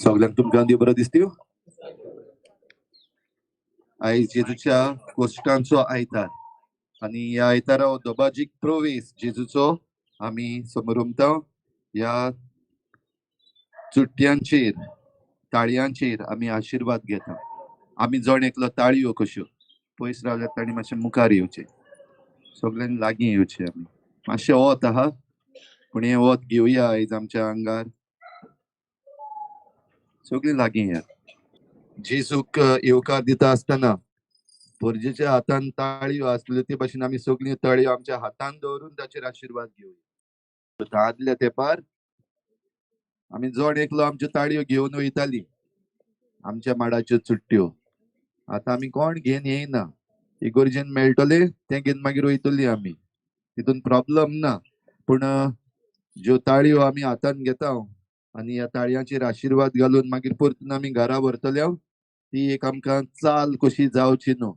सगळ्यांक तुमकां देव बरो दिसता. आयज जेजूच्या कोश्टांचो आयतार आणि ह्या आयतारा दोबाजीक प्रवेश जेजूचो आमी समारंभता. ह्या चुट्यांचेर ताळयांचेर आमी आशीर्वाद घेता. आमी जण एकलो ताळयो कश्यो पयस रावल्यात ताणी मातशे मुखार येवचे, सगळ्यांनी लागीं येवचे. आमी मातशें वत आहा पूण हें वत घेवया आयज आमच्या आंगार. सगळीं लागीं या. जेजूक येवकार दिता आसतना भुरजेच्या हातान ताळयो आसल्यो ते भाशेन आमी सगळीं ताळयो आमच्या हातान दवरून ताचेर आशीर्वाद घेवया. आदल्या तेंपार आमी जण एकलो आमच्यो ताळयो घेवन वयताली आमच्या माडाच्यो चुट्ट्यो. आतां आमी कोण घेवन येयना. इगोर्जेन मेळटले ते घेवन मागीर वयतली आमी, तितून प्रॉब्लम ना. पूण ज्यो ताळयो आमी हातान घेता आनी ह्या ताळयांचेर आशीर्वाद घालून मागीर परतून आमी घरा व्हरतले ती एक आमकां चाल कशी जावची न्हू.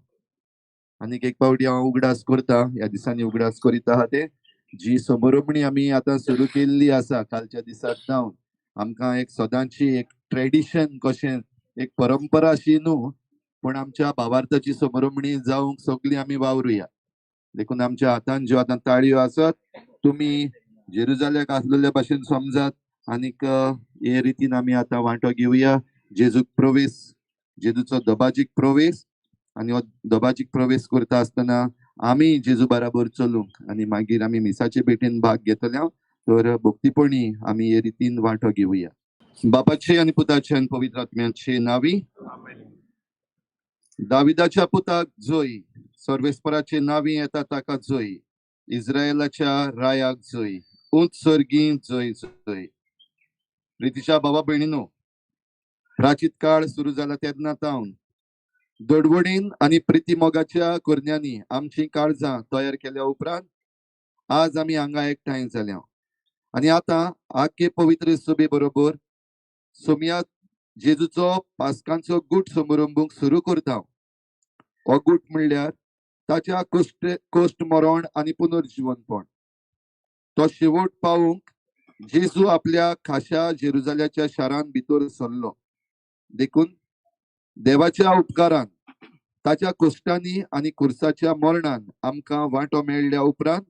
आनीक एक फावटी हांव उगडास करता, ह्या दिसांनी उगडास करीत आहा ते जी समारंभणी आमी आतां सुरू केल्ली आसा कालच्या दिसांतल्यान आमकां एक सदांची एक ट्रेडिशन कशें एक परंपरा अशी न्हू, पण आमच्या भावार्थाची समारंभणी जावंक सगळीं आमी वावरुया. देखून आमच्या हातान ज्यो आतां ताळयो आसत तुमी जेरुजाल्याक आसलेल्या भाशेन समजात आनीक हे रितीन आमी आतां वांटो घेवया. जेजूक प्रवेश, जेजूचो दोबाजीक प्रवेश आनी हो दोबाजीक प्रवेश करता आसतना आमी जेजू बराबर चलूंक आनी मागीर आमी मिसाचे भेटेन भाग घेतल्या. तर भक्तीपणी आमी हे रितीन वांटो घेवया. बापाचे आनी पुताचे आनी पवित्र आत्म्याचे नावी. दाविदाच्या पुताक जय, सर्वेस्पराचे नावी येता ताका जय, इस्रायलाच्या रायाक जय, उंच सर्गी जय जय. प्रितीच्या भावा भयणीनो, प्राचीत काळ सुरू जाला तेन्ना तावन दडवडीन आनी प्रिती मोगाच्या करण्यांनी आमची काळजां तयार केल्या उपरांत आज आमी हांगा एकठांय जाल्या आनी आतां आख्खे पवित्र सभे बरोबर सोमयाक जेजूचो पास्कांचो गूट समारंभूक सुरू करता. हो गूट म्हणल्यार ताच्या कोश्ट मरण आनी पुनर्जीवनपण. तो शेवट पावूंक जेजू आपल्या खाशा जेरुजाल्याच्या शारान भितर सरलो. देखून देवाच्या उपकारान ताच्या कोश्टांनी आनी खुर्साच्या मरणान आमकां वांटो मेळ्ळ्या उपरांत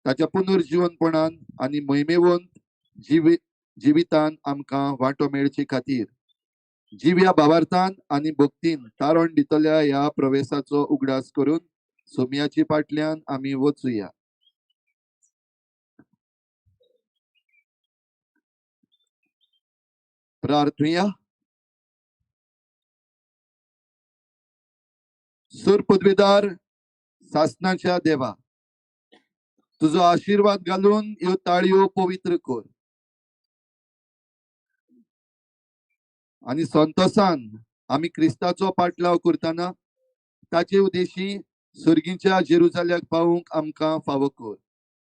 ताच्या पुनर्जीवनपणान आनी महिमेवंत जिवितान आमकां वांटो मेळचे खातीर जिव्या भावार्थान आनी भक्तीन तारण दितल्या ह्या प्रवेशाचो उगडास करून सोमयाची फाटल्यान आमी वचुया. प्रार्थुया. सुर पदवीदार सासनाच्या देवा, तुजो आशीर्वाद घालून ह्यो ताळयो पवित्र कर आनी संतोषान आमी क्रिस्ताचो पाटलाव करतना ताचे उद्देशी सर्गीच्या जेरुजाल्याक पावूंक आमकां फावो कर,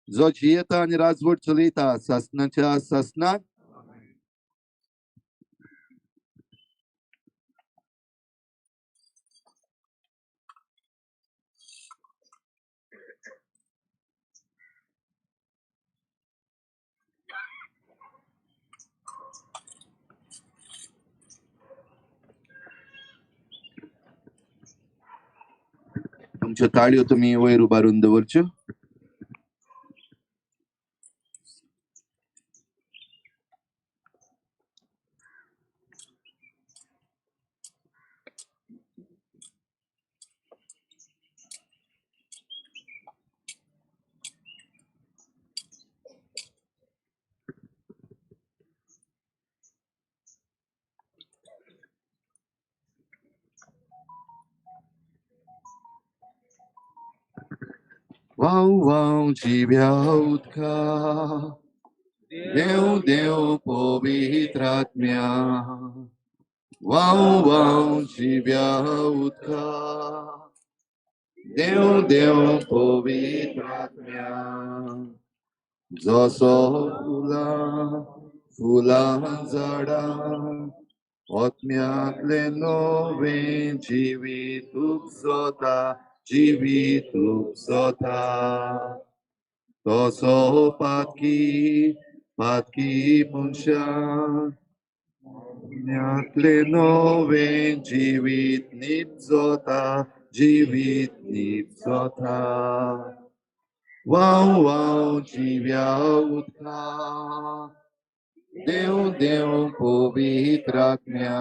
जो जियेता आनी राजवट चलयता सासनाच्या सासनाक. तुमच्यो ताळयो तुमी वयर उबारून दवरच्यो. वाव वाव जिव्या उदका देव देव पवित्र आत्म्या. वाव वाव जिव्या उदका देव देव पवित्र आत्म्या. जसो फुला झाडा आत्म्यातले नवे जिवीत उपसता जिवीत उपसता. तसो पातकी मनशा पुण्यातले नवे जिवीत नीट जोता, जिवीत नीट जोता. वाव वाव जिव्या उदका, देव देव पवित्रात्म्या.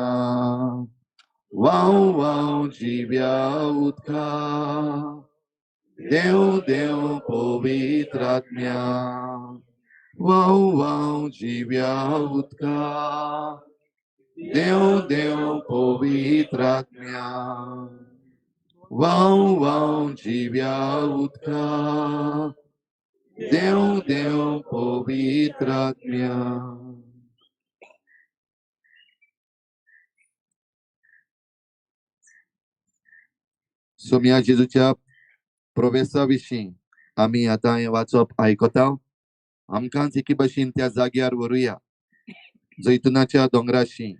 वाव वाव जिव्या उदका, देव देव पवित्रात्म्या. वाव वाव जिव्या उदका, देव देव पवित्रात्म्या. वाव वाव जिव्या उदका, देव देव पवित्रात्म्या. सोम्या जेजूच्या प्रवेशाविषयी आम्ही आता हे वाचप आयकता. आमकांच एके भाशेन त्या जाग्यार व्हरूया जैतुनाच्या दोंगराशी.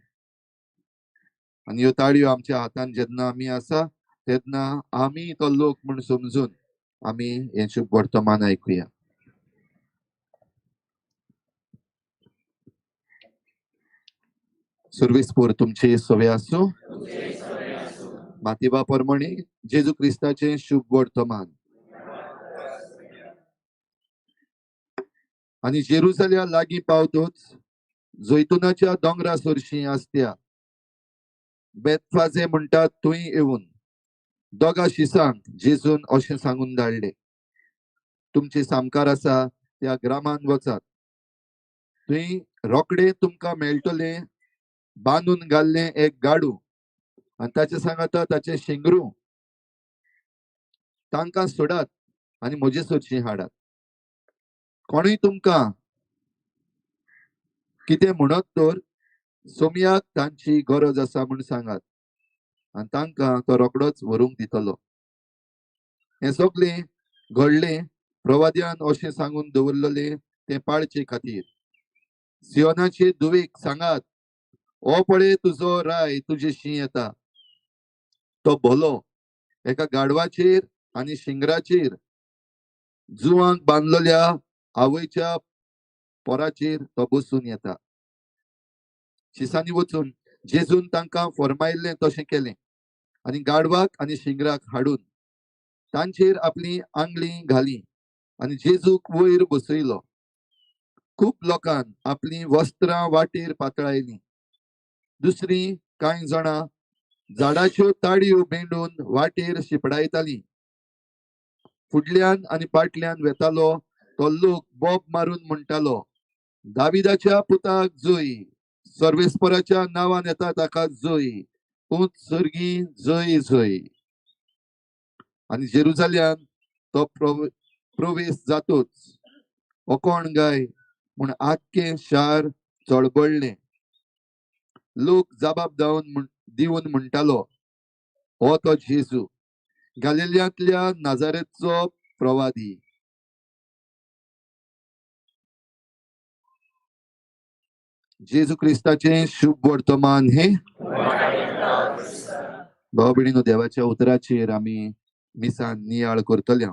आणि ह्यो ताळयो आमच्या हातान जेन्ना आमी आसा तेन्ना आमी तो लोक म्हूण समजून आमी हे शुभ वर्तमान ऐकुया. सर्वेस्पोर तुमचे सवे आसूं. मातेबा परमणी जेजू क्रिस्ताचे शुभ वर्तमान. आणि जेरुसल्या लागीं पावतोच जैतुनाच्या दोंगरा सरशी आसत्या बेतफाजे म्हणटात थंय येवन दोगा शिसांक जेजून अशें सांगून धाडले, तुमचे सामकार आसा त्या ग्रामान वचात. थंय रोकडे तुमकां मेळटले बांदून घाल्ले एक गाडू आनी ताचे सांगाता ताचे शेंगरू. तांकां सोडात आनी म्हजे सरशी हाडात. कोणूय तुमकां कितें म्हणत तर सोमयाक तांची गरज आसा म्हूण सांगात आनी तांकां तो रोकडोच व्हरूंक दितलो. हे सगळें घडलें प्रवाद्यान अशें सांगून दवरलेले ते पाळचे खातीर. सियोनाचे धुवेक सांगात, ओ पळय तुजो राय तुजेशी येता. तो भलो एका गाडवाचेर आनी शिंगराचेर जुवांक बांदलेल्या आवयच्या पोराचेर तो बसून येता. शिसांनी वचून जेजून तांकां फरमायल्लें तशें केलें आनी गाडवाक आनी शिंगराक हाडून तांचेर आपली आंगली घाली आनी जेजूक वयर बसयलो. खूब लोकांन आपली वस्त्रां वाटेर पातळायलीं. दुसरी कांय जाणां झाडाच्यो ताळयो बेंडून वाटेर शिपडायतालीं. फुडल्यान आनी फाटल्यान वेतालो तो लोक बोब मारून म्हणटालो, दाविदाच्या पुताक जय, सर्वेस्पराच्या नांवान येता ताका जय, उंच सर्गी जय जय. आनी जेरुसल्यान तो प्रवेश जातोच हो कोण गाय म्हूण आख्खें शार चळबळ्ळें. लोक जबाब दिवन म्हणटालो, हो तो जेजू, गलिल्यांतल्या नाजारेतचो प्रवादी. जेजू क्रिस्ताचे शुभ वर्तमान हे भाव भयणीनो, देवाच्या उतराचेर आमी मिसान नियाळ करतले.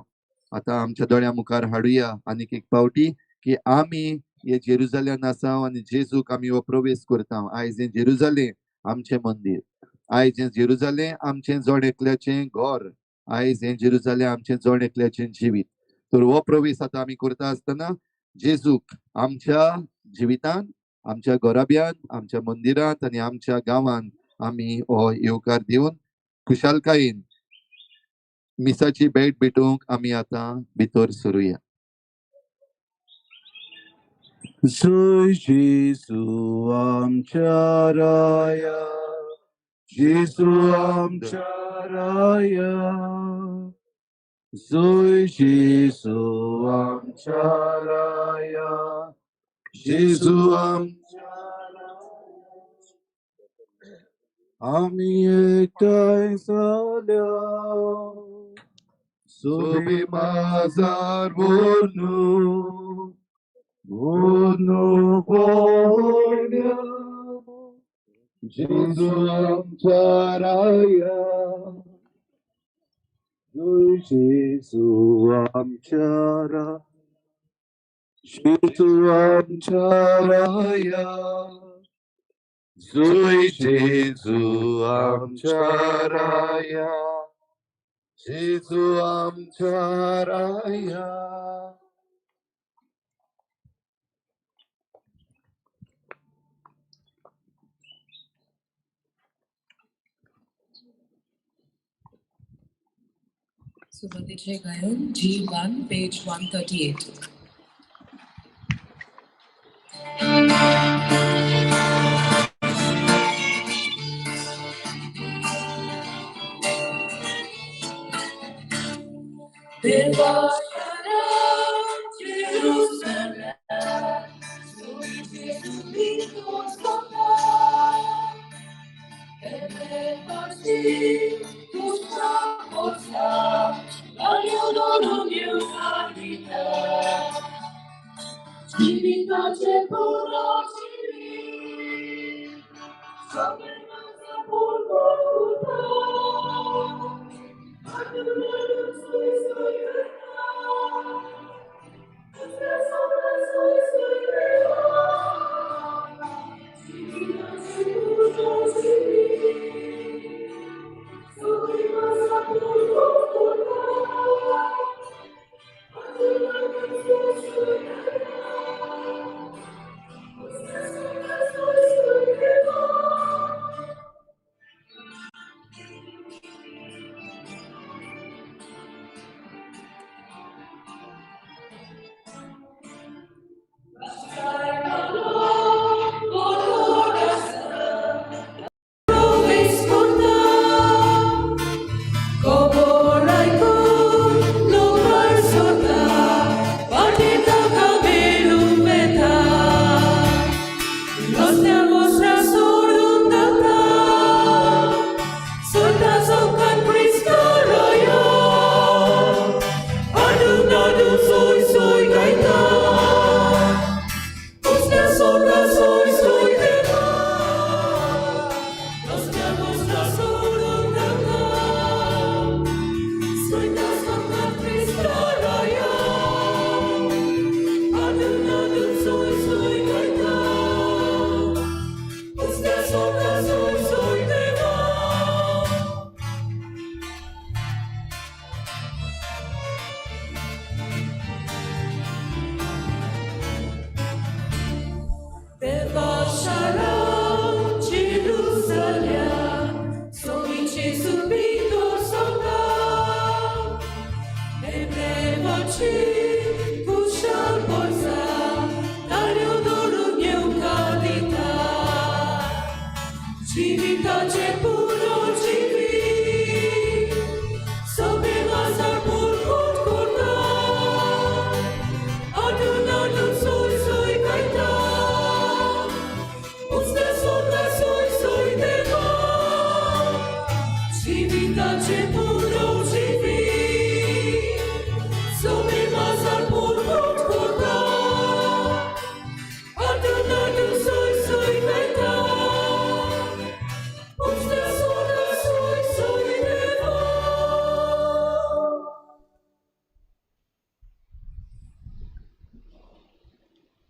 आता आमच्या दोळ्या मुखार हाडुया आनीक एक पावटी की आमी हे जेरुसलेम आसा आनी जेजूक आमी हो प्रवेश करता. आयज हे जेरुसलेम आमचे मंदिर, आयज हे जेरुसलेम आमचे जण एकल्याचें घर, आयज हे जेरुसलेम आमचे जण एकल्याचें जिवीत. तर हो प्रवेश आता आमी करता आसतना जेजूक आमच्या जिवितान, आमच्या घराब्यान, आमच्या मंदिरांत आनी आमच्या गांवांत आमी हो येवकार दिवन खुशालकायेन मिसाची भेट भेटूंक आमी आता भितर सरुया. जय जेजू आमच्या राया, जेजू आमच्या राया. जय जेजू आमच्या राया, जेजू आमच्या आमी एकठांय जाल्या सोबे माझार बोनू बोनू बोन्या. जेजू आमच्या राया, जय जेजू आमच्या राया, जेजू आमच्या राया. जुई जेजू आमच्या राया, जेजू आमच्या राया. सुरुवातीचे गायन G1 पेज 138.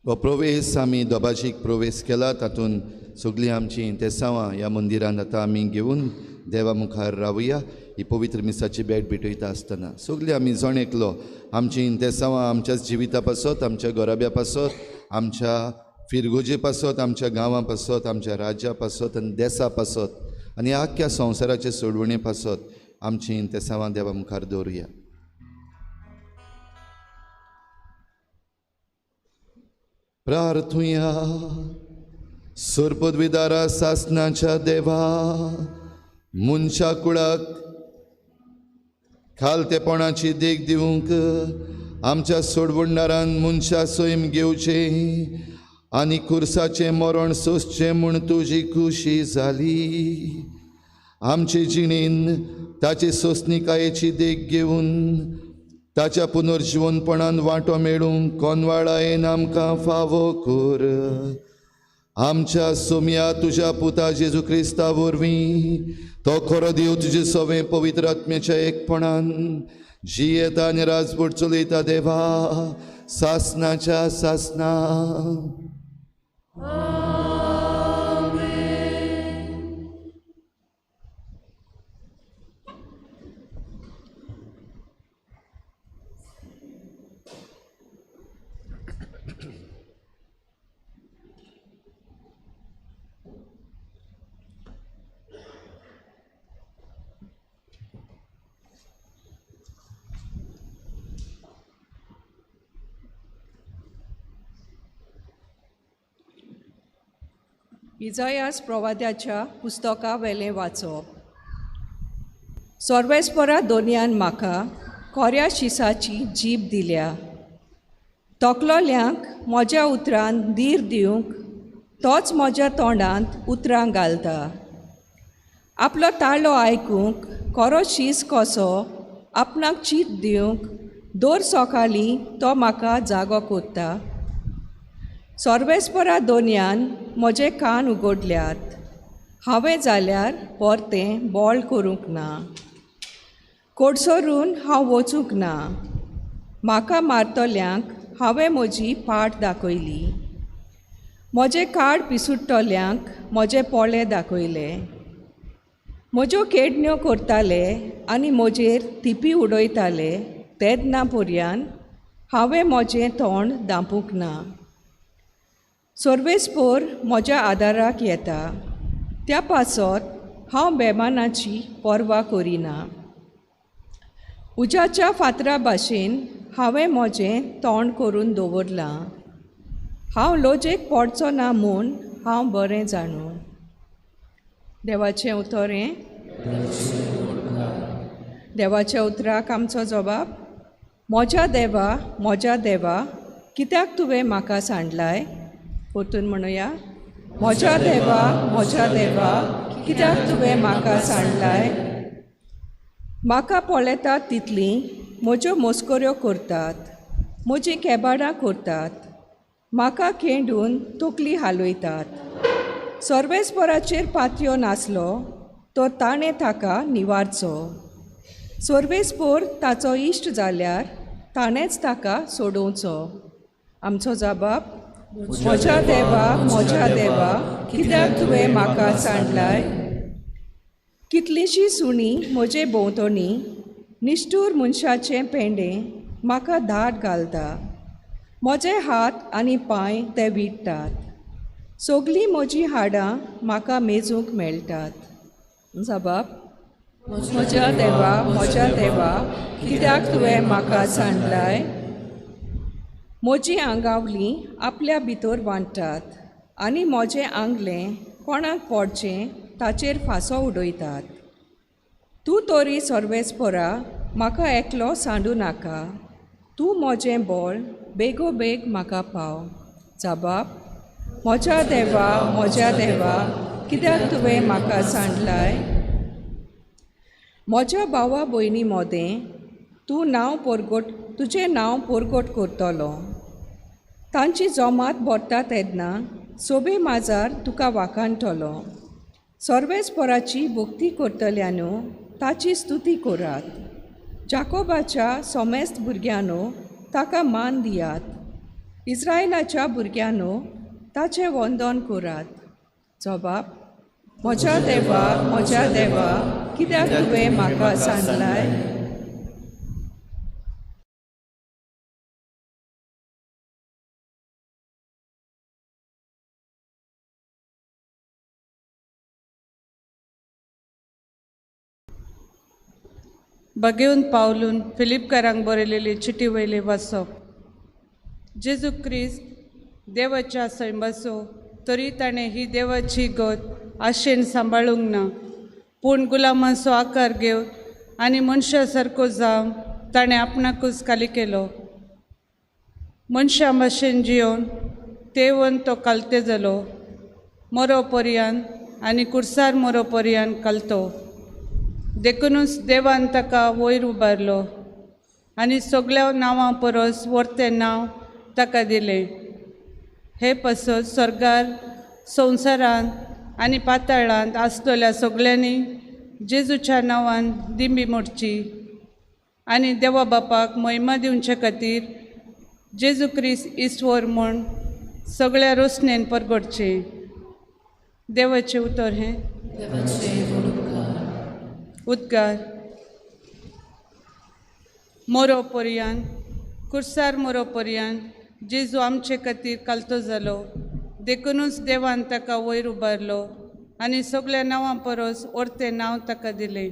हो प्रवेश आमी दोबाशीक प्रवेश केला, तातूंत सगळीं आमची तेसावां ह्या मंदिरांत आतां आमी घेवन देवा मुखार रावया. ही पवित्र मिसाची भेट भेटयता आसतना सगळीं आमी जण एकलो आमची तेसावां आमच्या जिविता पासत, आमच्या घराब्या पासत, आमच्या फिरगोजे पासत, आमच्या गांवां पासत, आमच्या राज्या पासत आनी देसा पासत आनी आख्या संवसाराचे सोडवणे पासत आमची तेसावां देवा मुखार दवरुया. प्रार्थुया. सोरपदवीदारा सासनाच्या देवा, मनशा कुळाक खालतेपणाची देख दिवंक आमच्या सोडवणदारान मनशा सैम घेवचे आनी खुर्साचें मरण सोंसचें म्हूण तुजी खुशी जाली. आमचे जिणेन ताचे सोंसणिकायेची देख घेवन ताच्या पुनर्जीवनपणान वांटो मेळूंक कोनवाळायेन आमकां फावो कर. आमच्या सोम्या तुज्या पुता जेजू क्रिस्ता वरवीं तो खरो देव तुजे सवें पवित्र आत्म्याच्या एकपणान जियेता आनी राजवट चलयता देवा, सासनाच्या सासना. आमेन. इजायास प्रवाद्याच्या पुस्तका वेलें वाचप. सर्वेस्परा दोनयान म्हाका खोऱ्या शिसाची जीब दिल्या. तोकलोल्यांक म्हज्या उतरांत धीर दिवंक तोच म्हज्या तोंडांत उतरां घालता. आपलो ताळो आयकूंक खरो शीस कसो आपणाक चीत दिवंक दर सकाळीं तो म्हाका जागो कोत्ता. सर्वेस्परा दोनयान म्हजे कान उगडल्यात. हांवें जाल्यार परतें बोळ करूंक ना. कोडसोरून हांव वचूंक ना. म्हाका मारतल्यांक हांवें म्हजी पाट दाखयली. म्हजे काड पिसुट्टल्यांक म्हजे पोळे दाखयले. म्हज्यो केडण्यो करताले आनी म्हजेर थिपी उडयताले तेदना पर्यान हांवें म्हजें तोंड धांपूंक ना. सर्वेस्पर म्हज्या आदाराक येता. त्या पासत हांव बेमानाची पर्वा करिना. उज्याच्या फातरा भाशेन हांवें म्हजें तोंड करून दवरलां. हांव लोजेक पडचो ना म्हूण हांव बरें जाणूं. देवाचें उतोरें. देवाच्या उतराक आमचो जबाब. म्हज्या देवा कित्याक तुवें म्हाका सांडलाय. परतून म्हणुया. म्हज्या देवा कित्याक तुवें म्हाका सांडलाय. म्हाका पळयतात तितलीं म्हज्यो मस्कऱ्यो करतात. म्हजीं केबाडां करतात. म्हाका खेंडून तकली हालयतात. सर्वेस्पराचेर पातयो नासलो तो ताणें ताका निवारचो. सर्वेस्पर ताचो इश्ट जाल्यार ताणेंच ताका सोडोवचो. आमचो जबाब. म्हज्या देवा कित्याक तुवें म्हाका सांडलाय. कितलींशीं सुणीं म्हजे भोंवतणी निश्ठूर मनशाचें पेंडें म्हाका धाट घालता. म्हजे हात आनी पांय ते विडटात. सगलीं म्हजीं हाडां म्हाका मेजूंक मेळटात. जबाब. म्हज्या देवा कित्याक तुवें म्हाका सांडलाय. म्हजीं आंगावलीं आपल्या भितर वांट्टात आनी म्हजें आंगलें कोणाक पडचें ताचेर फांसो उडयतात. तूं तरी सर्वेस्परा म्हाका एकलो सांडूं नाका. तूं म्हजें बोळ बेगोबेग म्हाका पाव. जबाब. म्हज्या देवा कित्याक तुवें म्हाका सांडलाय. म्हज्या भावा भयणी मोदें तुजें नांव परगट करतलो. तांची जमात भरता तेदना सोबे माजार तुका वाखाणटलो. सर्वेस्पराची भक्ती करतल्यानो ताची स्तुती करात. जाकोबाच्या सोमेस्त भुरग्यानो ताका मान दियात. इस्रायलाच्या भुरग्यानो ताचें वंदन करात. जबाब. म्हज्या देवा कित्याक तुवें म्हाका सांडलाय. बगेवन पावलून फिलिपकारांक बरयलेली चिटी वयले वाचप. जेजू क्रिस्त देवाच्या थंय बसो तरी ताणें ही देवाची गोद आशेन सांबाळूंक ना. पूण गुलामाचो आकार घेवन आनी मनशा सारको जावन ताणें आपणाकूच खाली केलो. मनशा भाशेन जिवन तेवन तो कालते जालो. मरो पर्यंत आनी कुर्सार मरो पर्यंत कालतो. देखूनच देवान ताका वयर उबारलो आनी सगळ्या नांवां परस व्हडलें नांव ताका दिलें. हे पासत स्वर्गार संवसारांत आनी पाताळांत आसतल्या सगळ्यांनी जेजूच्या नांवान दिंबी मोडची आनी देवा बापाक महिमा दिवचे खातीर जेजू क्रिस्त इस्वर म्हूण सगळ्या रोसणेन परगडचें. देवाचें उतर हें. उद्गार. मरो पर्यंत कुर्सार मरो पर्यंत जेजू आमचे खातीर कालतो जालो. देखूनच देवान ताका वयर उबारलो आनी सगळ्या नांवां परस व्हडलें नांव ताका दिलें.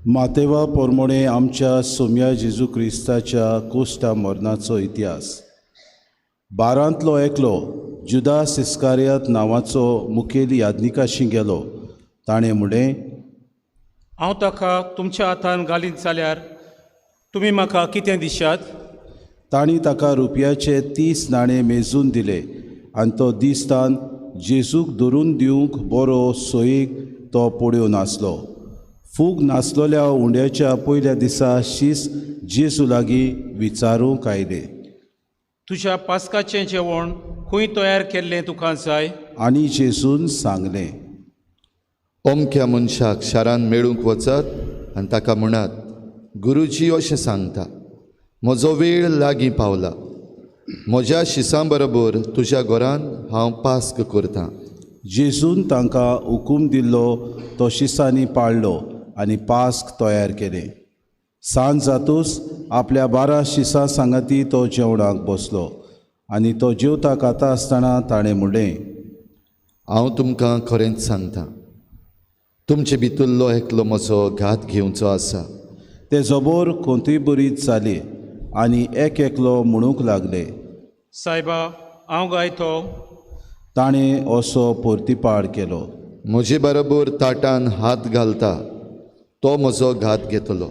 मातेवा पोरमोणे आमच्या सोम्या जेजू क्रिस्ताच्या कोश्टा मरणाचो इतिहास. 12तलो एकलो जुदास इस्कारियत नांवाचो मुखेल यादनिकाशी गेलो. ताणें म्हणलें, हांव ताका तुमच्या हातान घालीत जाल्यार तुमी म्हाका कितें दिशात? तांणी ताका रुपयाचे 30 नाणे मेजून दिले आनी तो दिसतान जेजूक धरून दिवंक बरो सोयीक तो पळोवन नासलो. फूग नासलोल्या उंड्याच्या पयल्या दिसा शीस जेजू लागीं विचारूंक आयले. तुज्या पास्काचें जेवण खंय तयार केल्लें तुका जाय? आनी जेजून सांगलें, अमक्या मनशाक शारान मेळूंक वचत आनी ताका म्हणात, गुरुजी अशें सांगता, म्हजो वेळ लागीं पावला. म्हज्या शिसां बरोबर तुज्या घरान हांव पास्क करतां. जेजून तांकां हुकूम दिल्लो तो शिसांनी पाळ्ळो आनी पास्क तयार केलें. सांज जातूच आपल्या 12 शिसां सांगाती तो जेवणाक बसलो आनी तो जेवता खाता आसतना ताणें म्हणलें, हांव तुमकां खरेंच सांगतां, तुमचे भितरलो एकलो म्हजो घात घेवचो आसा. ते जबोर खोंतूय बरीच जाली आनी एक एकलो म्हणूंक लागले. सायबा, हांव गायतो. ताणें असो परतीपाड केलो. म्हजे बरोबर ताटान हात घालता तो म्हजो घात घेतलो.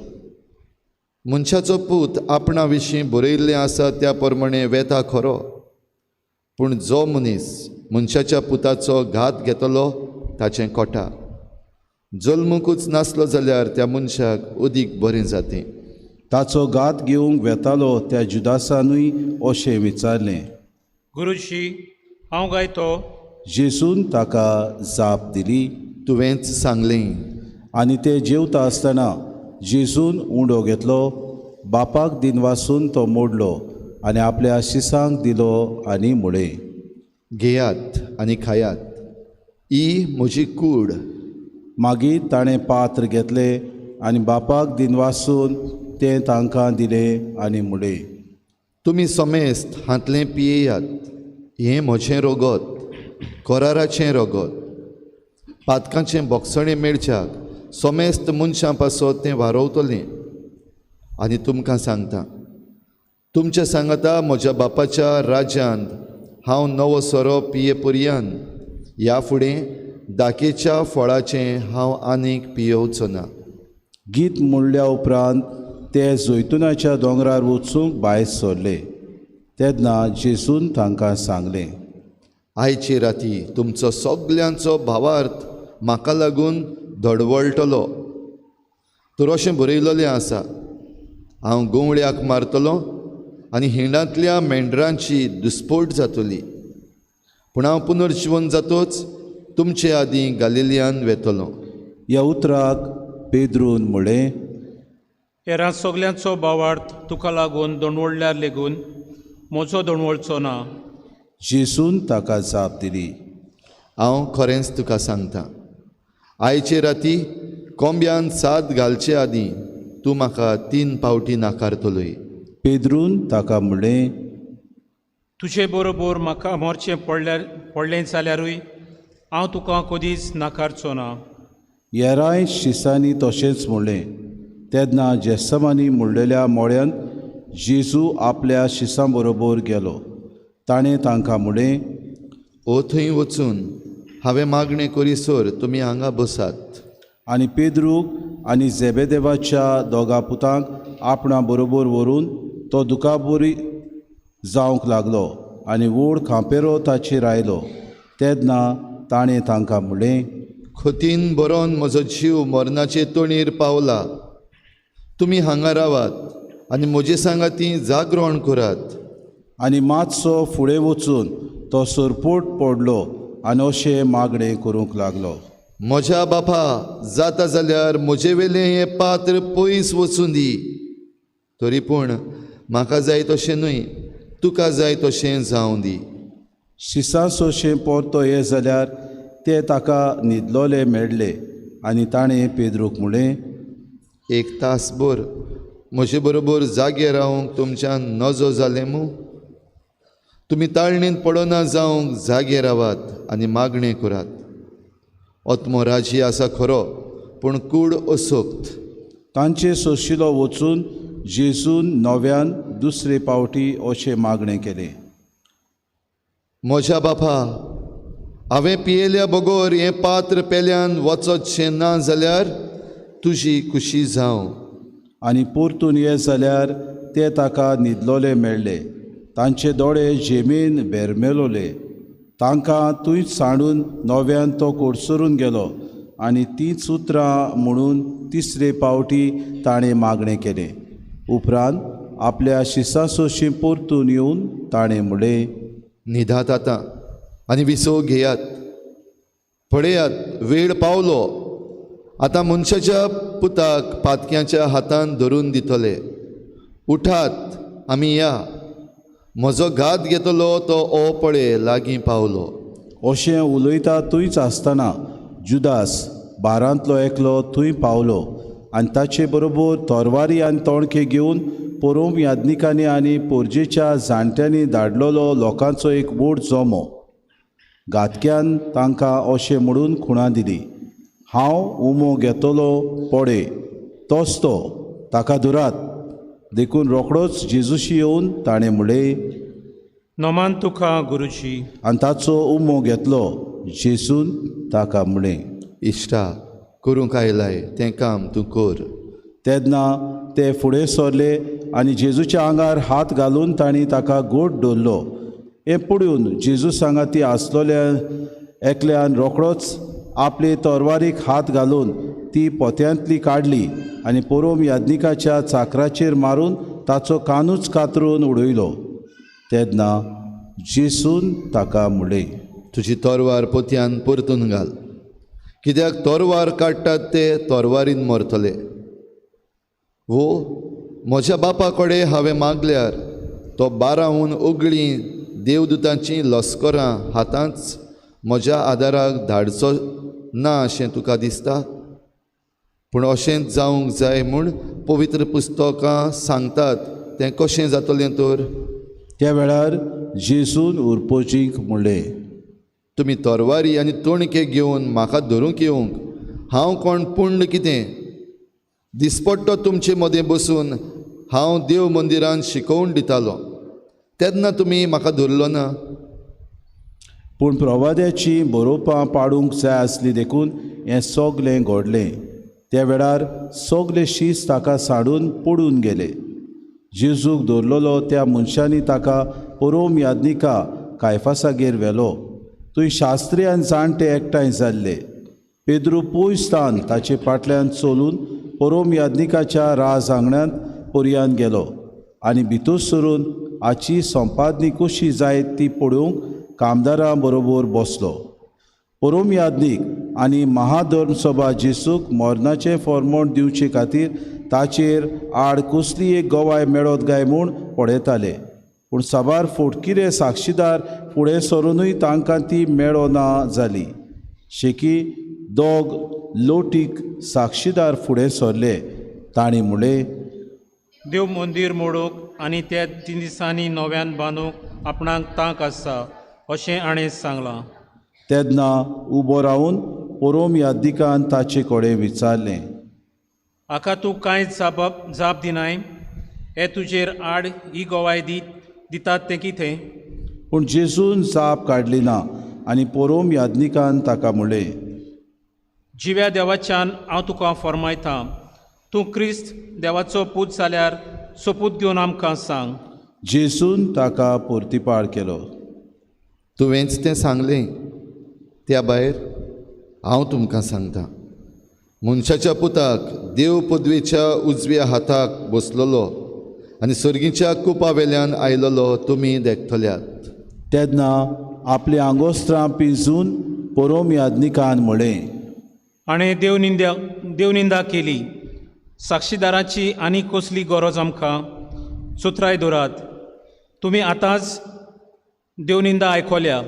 मनशाचो पूत आपणा विशीं बरयल्लें आसा त्या प्रमाणें वेता खरो, पूण जो मनीस मनशाच्या पुताचो घात घेतलो ताचें कोटा. जल्मुकूच नासलो जाल्यार त्या मनशाक अदीक बरें जातें. ताचो घात घेवंक वेतालो त्या जुदासानूय अशें विचारलें. गुरुजी, हांव गायतो. जेजून ताका जाप दिली. तुवेंच सांगलें. आनी ते जेवता आसतना जेजून उंडो घेतलो, बापाक दिनवासून तो मोडलो आनी आपल्या शिसांक दिलो आनी म्हणलें, घेयात आनी खायात, ही म्हजी कूड. मागीर ताणें पात्र घेतलें आनी बापाक दिनवासून तें तांकां दिलें आनी म्हणलें, तुमी समेस्त हातलें पियेयात, हें म्हजें रोगोत, कोराराचें रोगोत. पातकांचें बोगसणें मेळच्याक समेस्त मनशां पासत तें वारोवतलें. आनी तुमकां सांगता, तुमच्या सांगाता म्हज्या बापाच्या राज्यांत हांव नवो सोरो पिये पर्यंत ह्या फुडें दाखेच्या फळाचें हांव आनीक पियेवचो ना. गीत म्हणल्या उपरांत ते जैतुनाच्या दोंगरार वचूंक भायर सरले. तेन्ना जेजून तांकां सांगलें, आयचे राती तुमचो सगल्यांचो भावार्थ म्हाका लागून धडवळटलो. तर अशें बरयलोलें आसा, हांव गोवळ्याक मारतलो आनी हिंडांतल्या मेंढरांची दुस्पोट जातली. पूण हांव पुनर्जीवन जातोच तुमचे आदीं गालिलियान वेतलो. ह्या उतराक पेद्रून म्हणलें, हेरां सगल्यांचो भावार्थ तुका लागून दोणवळल्यार लेगून म्हजो दोणवळचो ना. जेजून ताका जाप दिली. हांव खरेंच तुका सांगतां, आयचे राती कोंब्यान साद घालचे आदीं तूं म्हाका 3 फावटी नाकारतलोय. पेद्रून ताका म्हणलें, तुजे बरोबर म्हाका मरचें पडलें जाल्यारूय हांव तुका कधीच नाकारचो ना. हेरांय शिसांनी तशेंच म्हणलें. तेन्ना जेसमानी म्हणलेल्या मोळ्यान जेजू आपल्या शिसां बरोबर गेलो. ताणें तांकां म्हणलें, ओ थंय वचून हांवें मागणें करीसर तुमी हांगा बसात. आनी पेद्रूक आनी झेबेदेवाच्या दोगा पुतांक आपणा बरोबर व्हरून तो दुखाबरी जावंक लागलो आनी व्हड खांपेरो ताचेर आयलो. तेन्ना ताणें तांकां म्हणलें, खोतीन बरोवन म्हजो जीव मरणाचे तोणीर पावला. तुमी हांगा रावात आनी म्हजे सांगाती जागरण करात. आनी मातसो फुडें वचून तो सरपोट पडलो आनी अशें मागणें करूंक लागलो, म्हज्या बापा, जाता जाल्यार म्हजे वेलें हें पात्र पयस वचून दी. तरी पूण म्हाका जाय तशें न्हय, तुका जाय तशें जावं दी. शिसांसोशें परतो हे जाल्यार ते ताका न्हिदलोले मेळ्ळे आनी ताणें पेद्रूक म्हणलें, 1 तासभर म्हजे बरोबर जागे रावंक तुमच्यान नजो जालें मू. तुमी ताळणेन पडना जावंक जागे रावात आनी मागणें करात. ओत्मो राजी आसा खरो, पूण कूड असोक्त. तांचे सोशिलो वचून जेजून नव्यान दुसरे पावटी अशें मागणें केलें. म्हज्या बापा, हांवें पियेल्या बगोर हें पात्र पेल्यान वचतशें ना जाल्यार तुजी खुशी जावं. आनी परतून ये जाल्यार ते ताका न्हिदलोले मेळ्ळे. तांचे दोळे जेमीन भेरमेलोले. तांकां थंयच सांडून नव्यान तो कोडसरून गेलो आनी तींच उतरां म्हणून तिसरे पावटी ताणें मागणें केलें. उपरांत आपल्या शिसासोशी परतून येवन ताणें म्हणलें, न्हिदात आतां आनी विसव घेयात. पळयात, वेळ पावलो. आतां मनशाच्या पुताक पातक्याच्या हातान धरून दितले. उठात, आमी या. म्हजो घात घेतलो तो ओ पळय लागीं पावलो. अशें उलयता थंयच आसतना जुदास, बारांतलो एकलो, थंय पावलो आनी ताचे बरोबर तोरवारी आनी तोणके घेवन पुरोम याज्ञिकांनी आनी पोरजेच्या जाणट्यांनी धाडलोलो लोकांचो एक व्हड जोमो. घातक्यान तांकां अशें म्हणून खुणां दिली, हांव उमो घेतलो पळय, तोच तो, ताका धरात. देखून रोखडोच जेजूशी येवन ताणें म्हणलें, नोमान तुका गुरुजी. आनी ताचो उमो घेतलो. जेजून ताका म्हणलें, इश्टा, करूंक आयलाय तें काम तूं कर. तेन्ना ते फुडें सरले आनी जेजूच्या आंगार हात घालून तांणी ताका गोड दवरलो. हें पळोवन जेजू सांगाती आसलोल्या एकल्यान रोखडोच आपले तोरवारीक हात घालून ती पोत्यांतली काडली आनी पुरोम याज्ञिकाच्या चाकराचेर मारून ताचो कानूच कातरून उडयलो. तेन्ना जेजून ताका म्हणलें, तुजी तोरवार पोतयान परतून घाल. कित्याक तोरवार काडटात ते तोरवारीन मरतले. वो, म्हज्या बापा कडेन हांवें मागल्यार तो बारावून उगळीं देवदूतांचीं लस्करां हातांच म्हज्या आदाराक धाडचो ना अशें तुका दिसता? पूण अशेंच जावंक जाय म्हूण पवित्र पुस्तकां सांगतात तें कशें जातलें तर? त्या वेळार जेजून उरपोजींक म्हणलें, तुमी तोरवारी आनी तोणके घेवन म्हाका धरूंक येवंक हांव कोण पुण्य कितें? दिसपट्टो तुमचे मदें बसून हांव देव मंदिरांत शिकोवन दितालो तेन्ना तुमी म्हाका धरलो ना. पूण प्रवाद्याची बरोवपां पाडूंक जाय आसली देखून हें सगलें घडलें. त्या वेळार सगले शीस ताका साडून पडून गेले. जेजूक दवरलोलो त्या मनशांनी ताका पुरोम याज्ञिका कायफासागेर व्हेलो. थंय शास्त्री आनी जाणटे एकठांय जाल्ले. पेद्रू पयसतान ताचे फाटल्यान चलून पुरोम याज्ञिकाच्या राज आंगणांत पर्यान गेलो आनी भितर सरून हाची संपादनी कशी जायत ती पळोवंक कामदारां बरोबर बसलो. पुरोम याज्ञीक आनी महाधर्मसभा जेजूक मरणाचें फर्मोण दिवचे खातीर ताचेर आड कसली एक गवाय मेळत काय म्हूण पळयताले. पूण सभार फोटकिरे साक्षीदार फुडें सरूनय तांकां ती मेळो ना जाली. शेकी दोग लोटीक साक्षीदार फुडें सरले. तांणी म्हणलें, देव मंदीर मोडूंक आनी त्या 3 दिसांनी नव्यान बांदूंक आपणाक तांक आसा अशें आणी सांगलां. तेन्ना उबो रावन पुरोम याज्ञिकान ताचे कडेन विचारलें, हाका तूं कांयच जाप दिनाय? हे तुजेर आड ही गोवाय दितात तें कितें? पूण जेजून जाप काडली ना आनी पुरोम याज्ञिकान ताका म्हणलें, जिव्या देवाच्यान हांव तुका फर्मायतां, तूं क्रिस्त देवाचो पूत जाल्यार सोपूत घेवन आमकां सांग. जेजून ताका परतीपाड केलो. तुवेंच तें सांगलें. त्या भायर हांव तुमकां सांगतां, मनशाच्या पुताक देव पदवेच्या उजव्या हाताक बसलोलो आनी सर्गीच्या कुपावेल्यान आयलोलो तुमी देखतल्यात. तेन्ना आपली आंगोस्त्रां पिंजून पुरोम याज्ञिकान म्हणलें, आनी देवनिंदा केली. साक्षीदाराची आनी कसली गरज आमकां? सुत्राय धरात. तुमी आतांच देवनिंदा आयकोल्या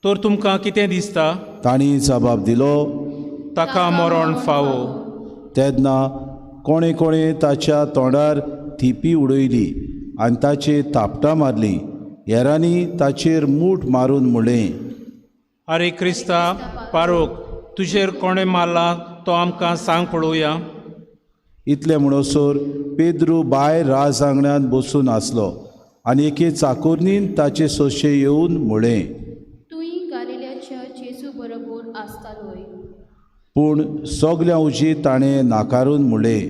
तर तुमकां कितें दिसता? तांणी जबाब दिलो, ताका मरण फावो. तेन्ना कोणे कोणे ताच्या तोंडार थिपी उडयली आनी ताचे थापटां मारलीं. हेरांनी ताचेर मूठ मारून म्हणलें, आरे क्रिस्ता पारोक, तुजेर कोणें मारला तो आमकां सांग पळोवया. इतले म्हणसर पेद्रू भायर राज आंगणांत बसून आसलो आनी एके चाकोरणीन ताचे सोशे येवन म्हळें, तुई गालिल्याच्या जेजू बरोबर आसतालोय. पूण सगल्या उजी ताणें नाकारून म्हळें,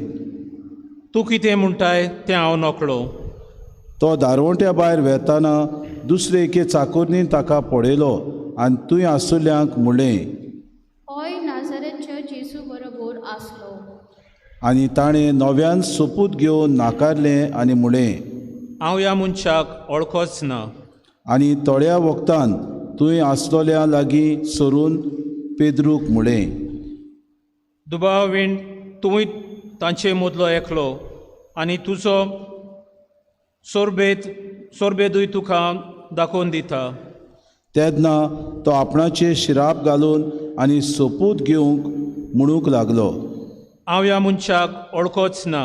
तूं कितें म्हणटाय तें हांव नकळो. तो दारवंट्या भायर वेताना दुसरे एके चाकोरणीन ताका पळयलो आनी तुंय आसुल्ल्यांक म्हळें, होय नाझारेतच्या जेजू बरोबर आसलो. आनी ताणें नव्यान सोपूत घेवन नाकारलें आनी म्हळें, हांव ह्या मनशाक वळखोच ना. आनी थोड्या वखतान तुंय आसलोल्या लागीं सरून पेद्रूक म्हळें, दुबाविण तुंय तांचे मदलो एकलो आनी तुजो सोरबेदूय तुका दाखोवन दिता. तेन्ना तो आपणाचे शिराप घालून आनी सोपूत घेवंक म्हणूंक लागलो. हांव ह्या मनशाक वळखोच ना.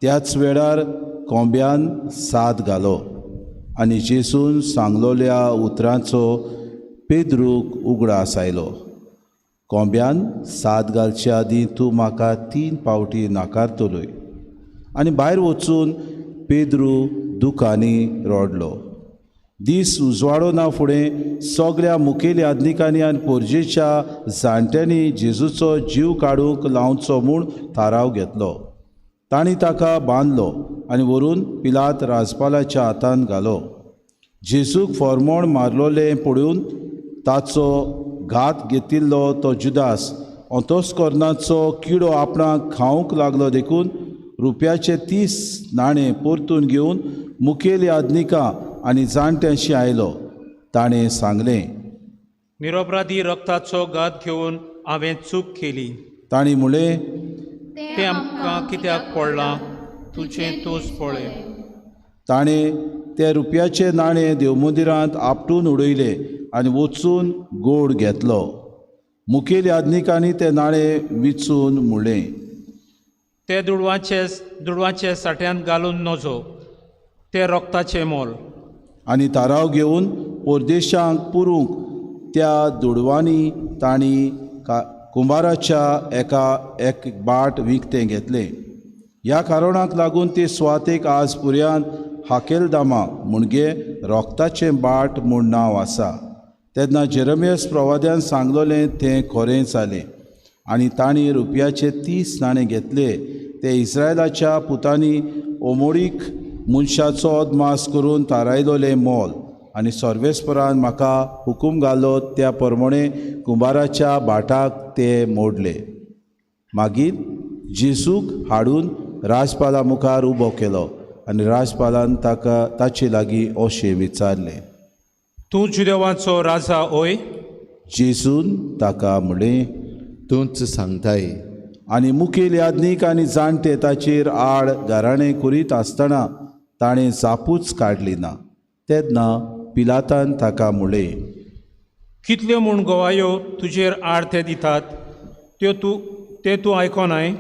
त्याच वेळार कोंब्यान साद घालो आनी जेसून सांगलोल्या उतरांचो पेद्रूक उगडास आयलो. कोंब्यान साद घालचे आदीं तूं म्हाका 3 फावटी नाकारतलोय. आनी भायर वचून पेद्रू दुखांनी रोडलो. दीस उजवाडोना फुडें सगळ्या मुखेल यादनिकांनी आनी पोरजेच्या जाणट्यांनी जेजूचो जीव काडूंक लावचो म्हूण थाराव घेतलो. तांणी ताका बांदलो आनी व्हरून पिलात राजपालाच्या हातांत घालो. जेजूक फॉर्मोण मारलोलें पळोवन ताचो घात घेतिल्लो तो जुदास ऑतोस्कोर्नाचो किडो आपणाक खावंक लागलो देखून रुपयाचे 30 नाणे परतून घेवन मुखेल यादनिकां आनी जाणट्यांशी आयलो. ताणें सांगलें, निरपराधी रक्ताचो घात घेवन हांवें चूक केली. तांणी म्हळें, तें आमकां कित्याक पडलां, तुजें तूंच पळय. ताणें ते रुपयाचे नाणे देवमंदिरांत आपटून उडयले आनी वचून गोड घेतलो. मुखेल यादनिकांनी ते नाणे विचून म्हळें, ते दुडवाचे साठ्यांत घालून नजो, ते रक्ताचें मोल. आनी थाराव घेवन परदेशांक पुरूंक त्या दुडवांनी तांणी कुंभाराच्या एक बाट विकतें घेतलें. ह्या कारणाक लागून ते सुवातेक आज पुर्यान हाकेलदामा म्हणजे रोक्ताचें बाट म्हूण नांव आसा. तेन्ना जेरेमियास प्रवाद्यान सांगलोलें तें खरें जालें. आनी तांणी रुपयाचे 30 नाणे घेतले. ते इस्रायलाच्या पुतांनी ओमोडीक मनशाचो अदमास करून थारायलोलें मोल. आनी सर्वेस्परान म्हाका हुकूम घालो त्या प्रमाणे कुंभाराच्या बाटाक ते मोडले. मागीर जेजूक हाडून राजपाला मुखार उबो केलो आनी राजपालान ताका ताचे लागीं अशें विचारलें, तूं जुदेवाचो राजा ओय? जेजून ताका म्हळें, तूंच सांगताय. आनी मुखेल यादनीक आनी जाणटे ताचेर आड घराणें करीत आसतना ताणें जापूच काडली ना. तेन्ना पिलातान ताका म्हळें, कितल्यो म्हूण गोवायो तुजेर आड ते दितात ते तूं आयकोनाय?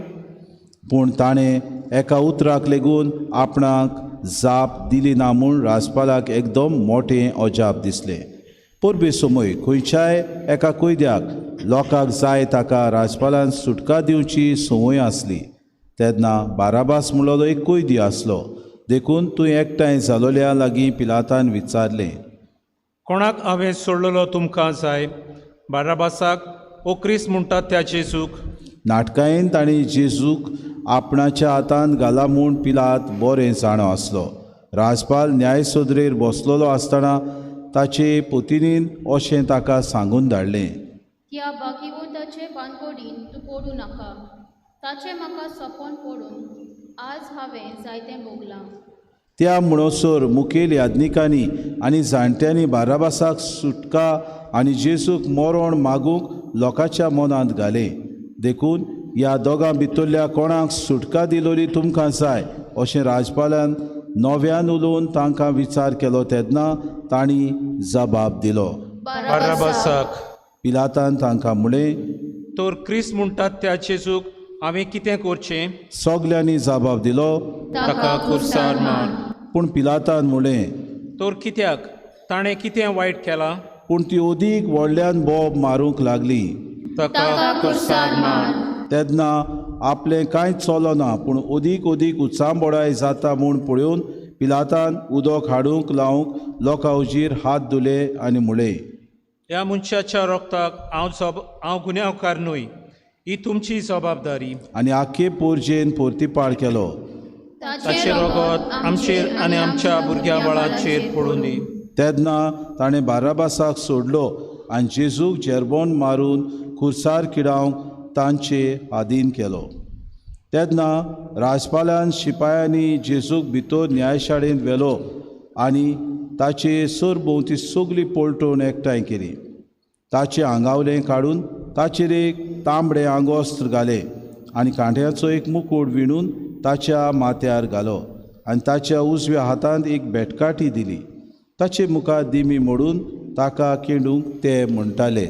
पूण ताणें एका उतराक लेगून आपणाक जाप दिली ना म्हूण राजपालाक एकदम मोटें अजाप दिसलें. परबे समोय खंयच्याय एका कैद्याक लोकांक जाय ताका राजपालान सुटका दिवची संवय आसली. तेन्ना बाराबास म्हणलोलो एक कैदी आसलो. देखून तूं एकठांय जालोल्या लागीं पिलातान विचारलें, कोणाक हांवें सोडलेलो तुमकां जाय, बाराबासाक ओ क्रिस्त म्हणटात त्या जेजूक? नाटकायेन तांणी जेजूक आपणाच्या हातांत घाला म्हूण पिलात बरें जाणो आसलो. राजपाल न्यायसोदरेर बसलोलो आसतना ताचे पत्नीन अशें ताका सांगून धाडलें, त्या बागीवोताचे बांदकोडीन तूं पडूं नाका. ताचें म्हाका सोपोन पडून आज हांवें जायतें भोगलां. त्या म्हणसर मुखेल यादनिकांनी आनी जाणट्यांनी बाराबासाक सुटका आनी जेजूक मरण मागूंक लोकांच्या मनांत घालें. देखून ह्या दोगां भितरल्या कोणाक सुटका दिलोली तुमकां जाय अशें राजपालान नव्यान उलोवन तांकां विचार केलो. तेन्ना तांणी जबाब दिलो, बाराबासाक. पिलातान तांकां म्हळें, तर क्रिस्त म्हणटात त्या जेजूक हांवें कितें करचें? सगल्यांनी जबाब दिलो, ताका खुर्सार मार. पूण पिलातान म्हळें, तर कित्याक? ताणें कितें वायट केलां? पूण ती ओदीक व्हडल्यान बोब मारूंक लागली. ताका खुर्सार मार. तेन्ना आपलें कांयच चलो ना, पूण ओदीक उत्सांबोडाय जाता म्हूण पळोवन पिलातान उदक हाडूंक लावंक लोकां उजीर हात धुले आनी म्हळें, ह्या मनशाच्या रोगताक हांव गुन्यांवकार न्हय, ही तुमची जबाबदारी. आनी आख्खे पोरजेन पोर्तीपाड केलो. ताचे रगत आमचेर आनी आमच्या भुरग्या बाळांचेर पडूं दी. तेन्ना ताणें बाराबासाक सोडलो आनी जेजूक जेरबोंड मारून खुर्सार किडावंक तांचे आधीन केलो. तेन्ना राजपालान शिपायांनी जेजूक भितर न्यायशाळेंत व्हेलो आनी ताचे सरभोंवती सगळीं पलटून एकठांय केली. ताचें आंगावलें काडून ताचेर एक तांबडें आंगोस्त्र घालें आनी कांट्याचो एक मुकूट विणून ताच्या माथ्यार घालो आनी ताच्या उजव्या हातांत एक बेटकाठी दिली. ताचे मुखार दिमी मोडून ताका केंडूंक ते म्हणटाले,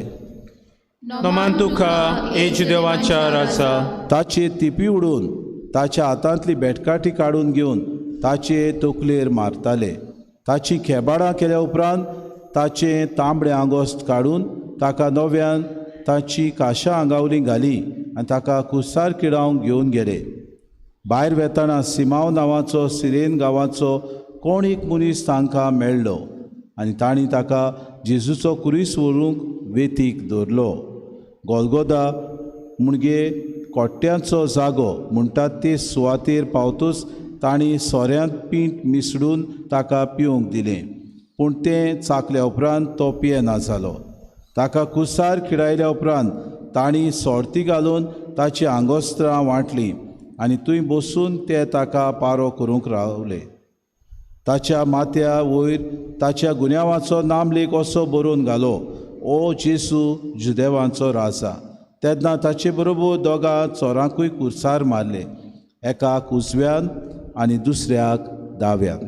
नमान तुका एज देवाच्या राजा. ताचे तिपी उडोवन ताच्या हातांतली बेटकाठी काडून घेवन ताचे तकलेर मारताले. ताची खेबाडां केल्या उपरांत ताचें तांबडें आंगोस्त काडून ताका नव्यान ताची काशां आंगावलीं घाली आनी ताका खुर्सार किडावंक घेवन गेले. भायर वेताना सिमाव नांवाचो सिरेन गांवाचो कोण एक मनीस तांकां मेळ्ळो आनी तांणी ताका जेजूचो क्रूस व्हरूंक वेतीक दवरलो. गोलगोदा म्हणजे कोट्ट्यांचो जागो म्हणटात ते सुवातेर पावतूच तांणी सोऱ्यांत पीठ मिसळून ताका पिवंक दिलें, पूण तें चाखल्या उपरांत तो पियेना जालो. ताका खुर्सार खिडायल्या उपरांत तांणी सोरती घालून ताची आंगोस्त्रां वांटलीं आनी थंय बसून ते ताका पारो करूंक रावले. ताच्या माथ्या वयर ताच्या गुन्यांवाचो नामलेख असो बरोवन घालो, ओ जेजू जुदेवांचो राजा. तेन्ना ताचे बरोबर दोगां चोरांकूय खुर्सार मारले, एकाक उजव्यान आनी दुसऱ्याक दाव्यान.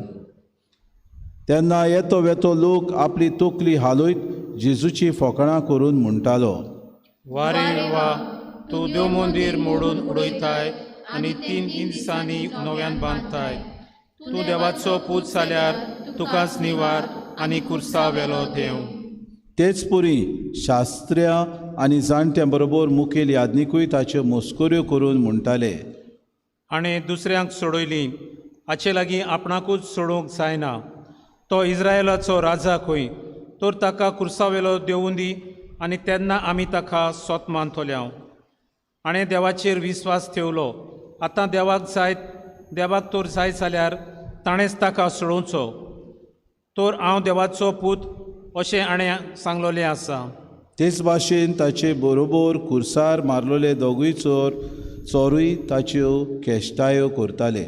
तेन्ना येतो वेतो लोक आपली तकली हालयत जेजूची फकाणां करून म्हणटालो, वा रे वा, तूं देव मंदीर मोडून उडयताय आनी 3 दिसांनी नव्यान बांदताय. तूं देवाचो पूत जाल्यार तुकाच निवार आनी कुर्सा वेलो देव. तेच पुरी शास्त्र्यां आनी जाणट्यां बरोबर मुखेल यादनीकूय ताच्यो मस्कऱ्यो करून म्हणटाले, आनी दुसऱ्यांक सोडयली, हाचे लागीं आपणाकूच सोडूंक जायना. तो इस्रायलाचो राजा खंय, तर ताका कुर्सावेलो देंवून दी आनी तेन्ना आमी ताका सोत मानतोल्या. हाणें देवाचेर विस्वास ठेवलो. आतां देवाक तर जाय जाल्यार ताणेंच ताका सोडोवचो. तर हांव देवाचो पूत अशें हाणें सांगलोलें आसा. तेच भाशेन ताचे बरोबर खुर्सार मारलोले दोगूय चोरूय ताच्यो केश्टायो करताले.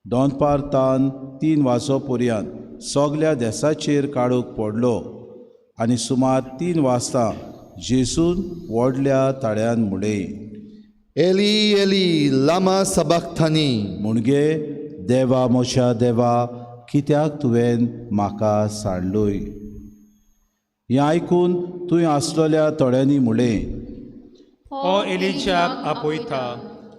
दोनपार तान 3 वाजो पर्यंत सगल्या देसाचेर काळोख पडलो आनी सुमार 3 वाजता जेजून व्हडल्या ताळ्यान म्हणलें, एली एली लामा सबक्थनी, म्हणजे देवा मोशा देवा, कित्याक तुवें म्हाका सांडलोय. हें आयकून थंय आसलोल्या थोड्यांनी म्हणलें, हो एलिजाक आपयता.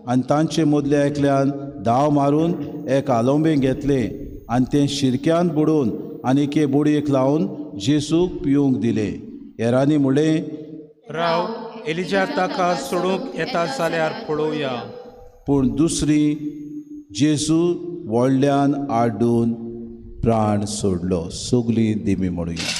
आनी तांचे मदल्या एकल्यान दाव मारून एक आलोंबें घेतलें आनी तें शिरक्यान बुडोवन आनी एके बुडयेक लावन जेजूक पिवंक दिलें. हेरांनी म्हणलें, राव, एलिजा ताका सोडूंक येता जाल्यार पळोवया. पूण दुसरी जेजू व्हडल्यान आड्डून प्राण सोडलो. सगलीं दिमी म्हणुया.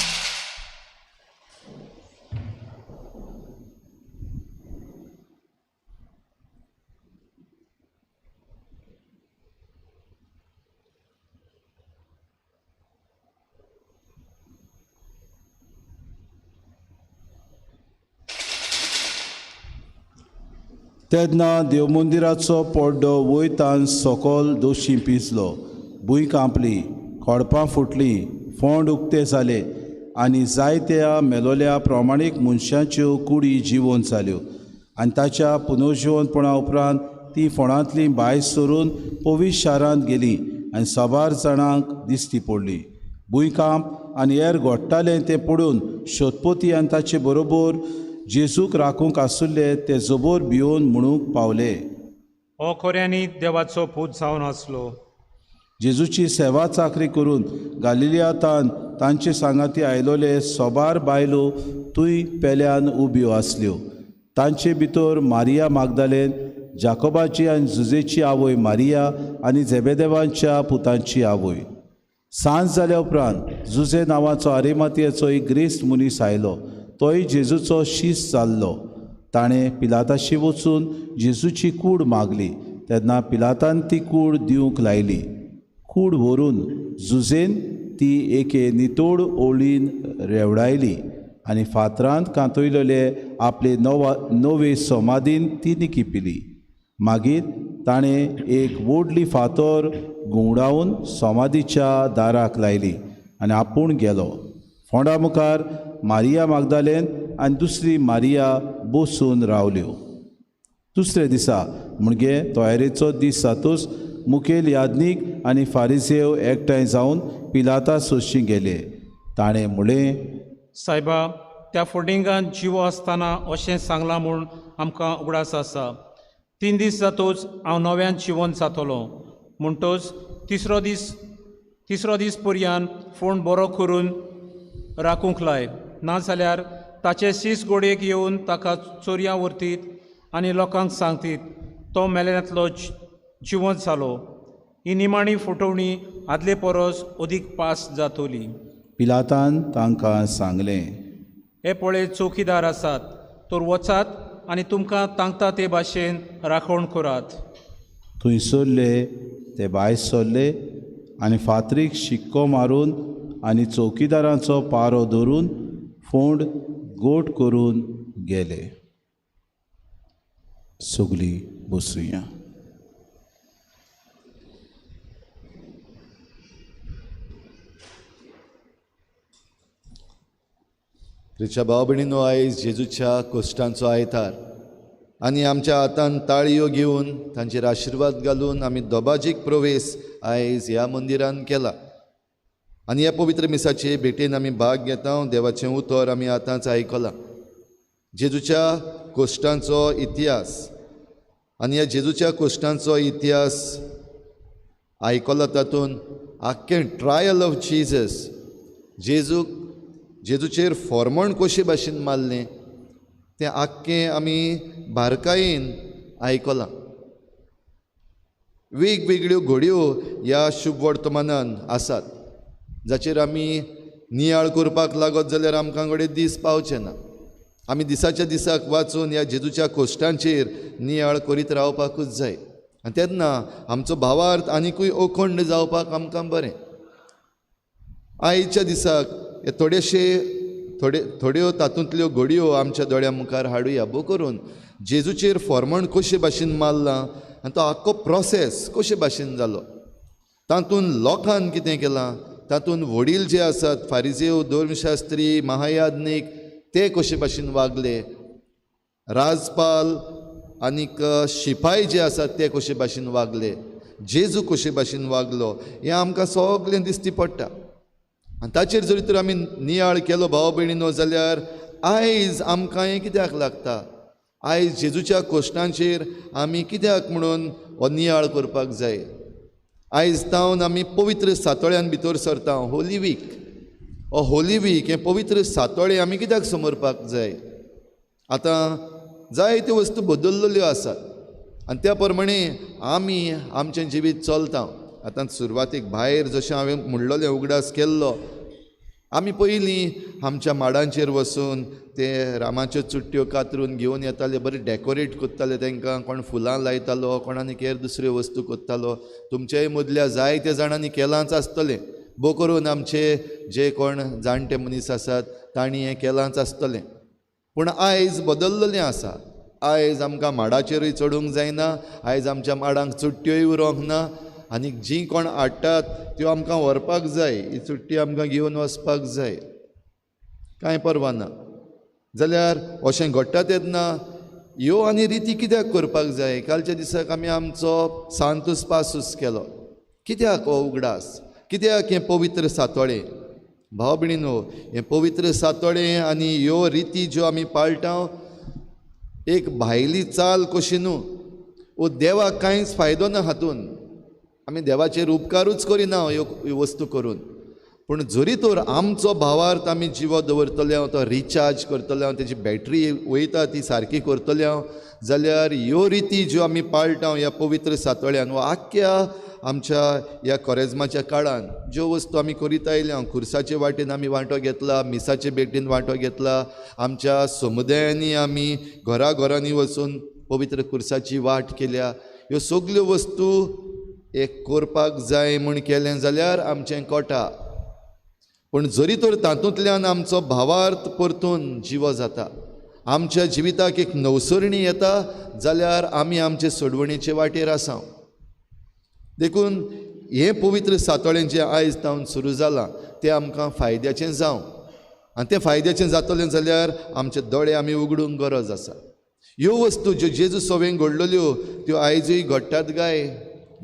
तेन्ना देवमंदिराचो पड्डो वयतान सकयल दोशी पिंजलो. भूंय कांपली, खोडपां फुटलीं, फोंड उक्ते जाले आनी जायत्या मेलोल्या प्रमाणीक मनशांच्यो कुडी जिवंत जाल्यो. आनी ताच्या पुनर्जिवनपणा उपरांत ती फोंडांतली भायर सरून पवित्र शारांत गेली आनी सबार जाणांक दिश्टी पडली. भूंयकांप आनी हेर घोडटालें तें पळोवन सोदपोती आनी ताचे बरोबर जेजूक राखूंक आसुल्ले ते जबोर भिवून म्हणूंक पावले, हो खऱ्यांनी देवाचो पूत जावन आसलो. जेजूची सेवा चाकरी करून गालिलियांतान तांचे सांगाती आयलोले सोबार बायलो थंय पेल्यान उब्यो आसल्यो. तांचे भितर मारिया मागदालेन, जाकोबाची आनी जुजेची आवय मारिया आनी झेबेदेवांच्या पुतांची आवय. सांज जाल्या उपरांत जुजे नांवाचो आरिमातियेचो एक ग्रेस्त मनीस आयलो. तोय जेजूचो शीस जाल्लो. ताणें पिलाताशी वचून जेजूची कूड मागली. तेन्ना पिलातान ती कूड दिवंक लायली. कूड व्हरून जुजेन ती एके नितोड ओळीन रेवडायली आनी फातरांत कांतयलेले आपले नवे समाधीन ती निकिपिली. मागीर ताणें एक व्हडली फातर गुंवडावन समाधीच्या दाराक लायली आनी आपूण गेलो. फोंडा मुखार मारिया मागदालेन आनी दुसरी मारिया बसून रावल्यो. दुसरे दिसा म्हणजे तयारेचो दीस जातूच मुखेल यादनीक आनी फारिसेव एकठांय जावन पिलाता सोदची गेले. ताणें म्हळें, सायबा, त्या फोडिंगान जिवो आसतना अशें सांगलां म्हूण आमकां उगडास आसा. 3 दीस जातूच हांव नव्यान जिवंत जातलो. म्हणटच तिसरो दीस पर्यान फोंड बरो करून राखूंक लाय. नाजाल्यार ताचे शीस गोडयेक येवन ताका चोरयां व्हरतीत आनी लोकांक सांगतीत तो मेल्यांतलो जिवंत जालो. ही निमाणी फटोवणी आदले परस अदीक पास जातली. पिलातान तांकां सांगलें, हे पळय चौकीदार आसात, तर वचात आनी तुमकां तांगता ते भाशेन राखण करात. थंय सरले ते भायर सरले आनी फातरीक शिक्को मारून आनी चौकीदारांचो पारो धरून फोंड गोट करून गेले. सगलीं बसुया. प्रिच्या भाव भयणीनो, आयज जेजूच्या कोश्टांचो आयतार आनी आमच्या हातान ताळयो घेवन तांचेर आशिर्वाद घालून आमी दोबाजीक प्रवेश आयज ह्या मंदिरान केला. आनी ह्या पवित्र मिसाचे भेटेन आमी भाग घेता. देवाचें उतर आमी आतांच आयकलां. जेजूच्या कोश्टांचो इतिहास आनी ह्या जेजूच्या कोश्टांचो इतिहास आयकला. तातूंत आख्खें ट्रायल ऑफ जीजस, जेजूचेर फॉर्मण कशे भाशेन मारलें तें आख्खें आमी बारकायेन आयकलां. वेगवेगळ्यो घडयो ह्या शुभ वर्तमानान आसात जाचेर आमी नियाळ करपाक लागत जाल्यार आमकां कडेन दीस पावचे ना. आमी दिसाच्या दिसाक वाचून ह्या जेजूच्या कोश्टांचेर नियाळ करीत रावपाकूच जाय. आनी तेन्ना आमचो भावार्थ आनिकूय अखंड जावपाक आमकां बरें. आयच्या दिसाक हे थोड्यो तातूंतल्यो घडयो आमच्या दोळ्या मुखार हाडुया. बो करून जेजूचेर फॉर्मण कशे भाशेन मारलां आनी तो आख्खो प्रोसेस कशे भाशेन जालो. तातूंत लोकांन कितें केलां, तातूंत वडील जे आसात, फारिसेव, धर्मशास्त्री, महायाजनीक, ते कशे भाशेन वागले, राजपाल आनीक शिपाई जे आसात ते कशे भाशेन वागले, जेजू कशे भाशेन वागलो, हें आमकां सगळें दिश्टी पडटा. आनी ताचेर जरी तर आमी नियाळ केलो भाव भयणीनो जाल्यार आयज आमकां हें कित्याक लागता? आयज जेजूच्या कोश्टांचेर आमी कित्याक म्हणून हो नियाळ करपाक जाय? आयज तावन आमी पवित्र सातोळ्यान भितर सरता. होली वीक, हो होली वीक, हें पवित्र सातोळे आमी कित्याक समरपाक जाय? आतां जायत्यो वस्तू बदललेल्यो आसात आनी त्या प्रमाणे आमी आमचें जिवीत चलता. आतां सुरवातेक भायर जशें हांवें म्हणलोलें, उगडास केल्लो, आमी पयलीं आमच्या माडांचेर वचून ते रामाच्यो चुट्ट्यो कातरून घेवन येताले, बरें डेकोरेट करताले तांकां. कोण फुलां लायतालो, कोण आनी हेर दुसऱ्यो वस्तू करतालो. तुमच्याय मदल्या जायत्या जाणांनी केलांच आसतलें. बो करून आमचे जे कोण जाणटे मनीस आसात तांणी हें केलांच आसतलें. पूण आयज बदललेलें आसा. आयज आमकां माडाचेरूय चडूंक जायना, आयज आमच्या माडांक चुट्ट्योय उरोंक ना, आनी जी कोण हाडटात त्यो आमकां व्हरपाक जाय. ही चुट्टी आमकां घेवन वचपाक जाय, कांय परवा ना. जाल्यार अशें घडटा तेन्ना ह्यो आनी रिती कित्याक करपाक जाय? कालच्या दिसाक आमी आमचो सांतूस पासूस केलो. कित्याक हो उगडास? कित्याक हें पवित्र सातोळें? भाव भयणीनो, हें पवित्र सातोळें आनी ह्यो रिती ज्यो आमी पाळटा, एक भायली चाल कशी न्हू. वो देवाक कांयच फायदो ना हातून. आमी देवाचेर उपकारूच करिना ह्यो वस्तू करून. पूण जरी तर आमचो भावार्थ आमी जिवो दवरतले हांव तो रिचार्ज करतले हांव तेजी बॅटरी वयता ती सारकी करतले हांव जाल्यार ह्यो रिती ज्यो आमी पाळटा ह्या पवित्र सातोळ्यान वा आख्या आमच्या ह्या कोरेजमाच्या काळान ज्यो वस्तू आमी करीत आयले हांव खुर्साचे वाटेन आमी वांटो घेतला, मिसाचे भेटीन वांटो घेतला, आमच्या समुदायांनी आमी घराघरांनी वचून पवित्र खुर्साची वाट केल्या, ह्यो सगल्यो वस्तू एक करपाक जाय म्हूण केलें जाल्यार आमचें कोटा. पूण जरी तर तातूंतल्यान आमचो भावार्थ परतून जिवो जाता, आमच्या जिविताक एक नवसरणी येता जाल्यार आमी आमचे सोडवणेचे वाटेर आसा. देखून हें पवित्र सातोळें जें आयज तावन सुरू जालां तें आमकां फायद्याचें जावं आनी तें फायद्याचें जातलें जाल्यार आमचे दोळे आमी उगडूंक गरज आसा. ह्यो वस्तू ज्यो जेजू सवेन घडलेल्यो त्यो आयजूय घडटात काय?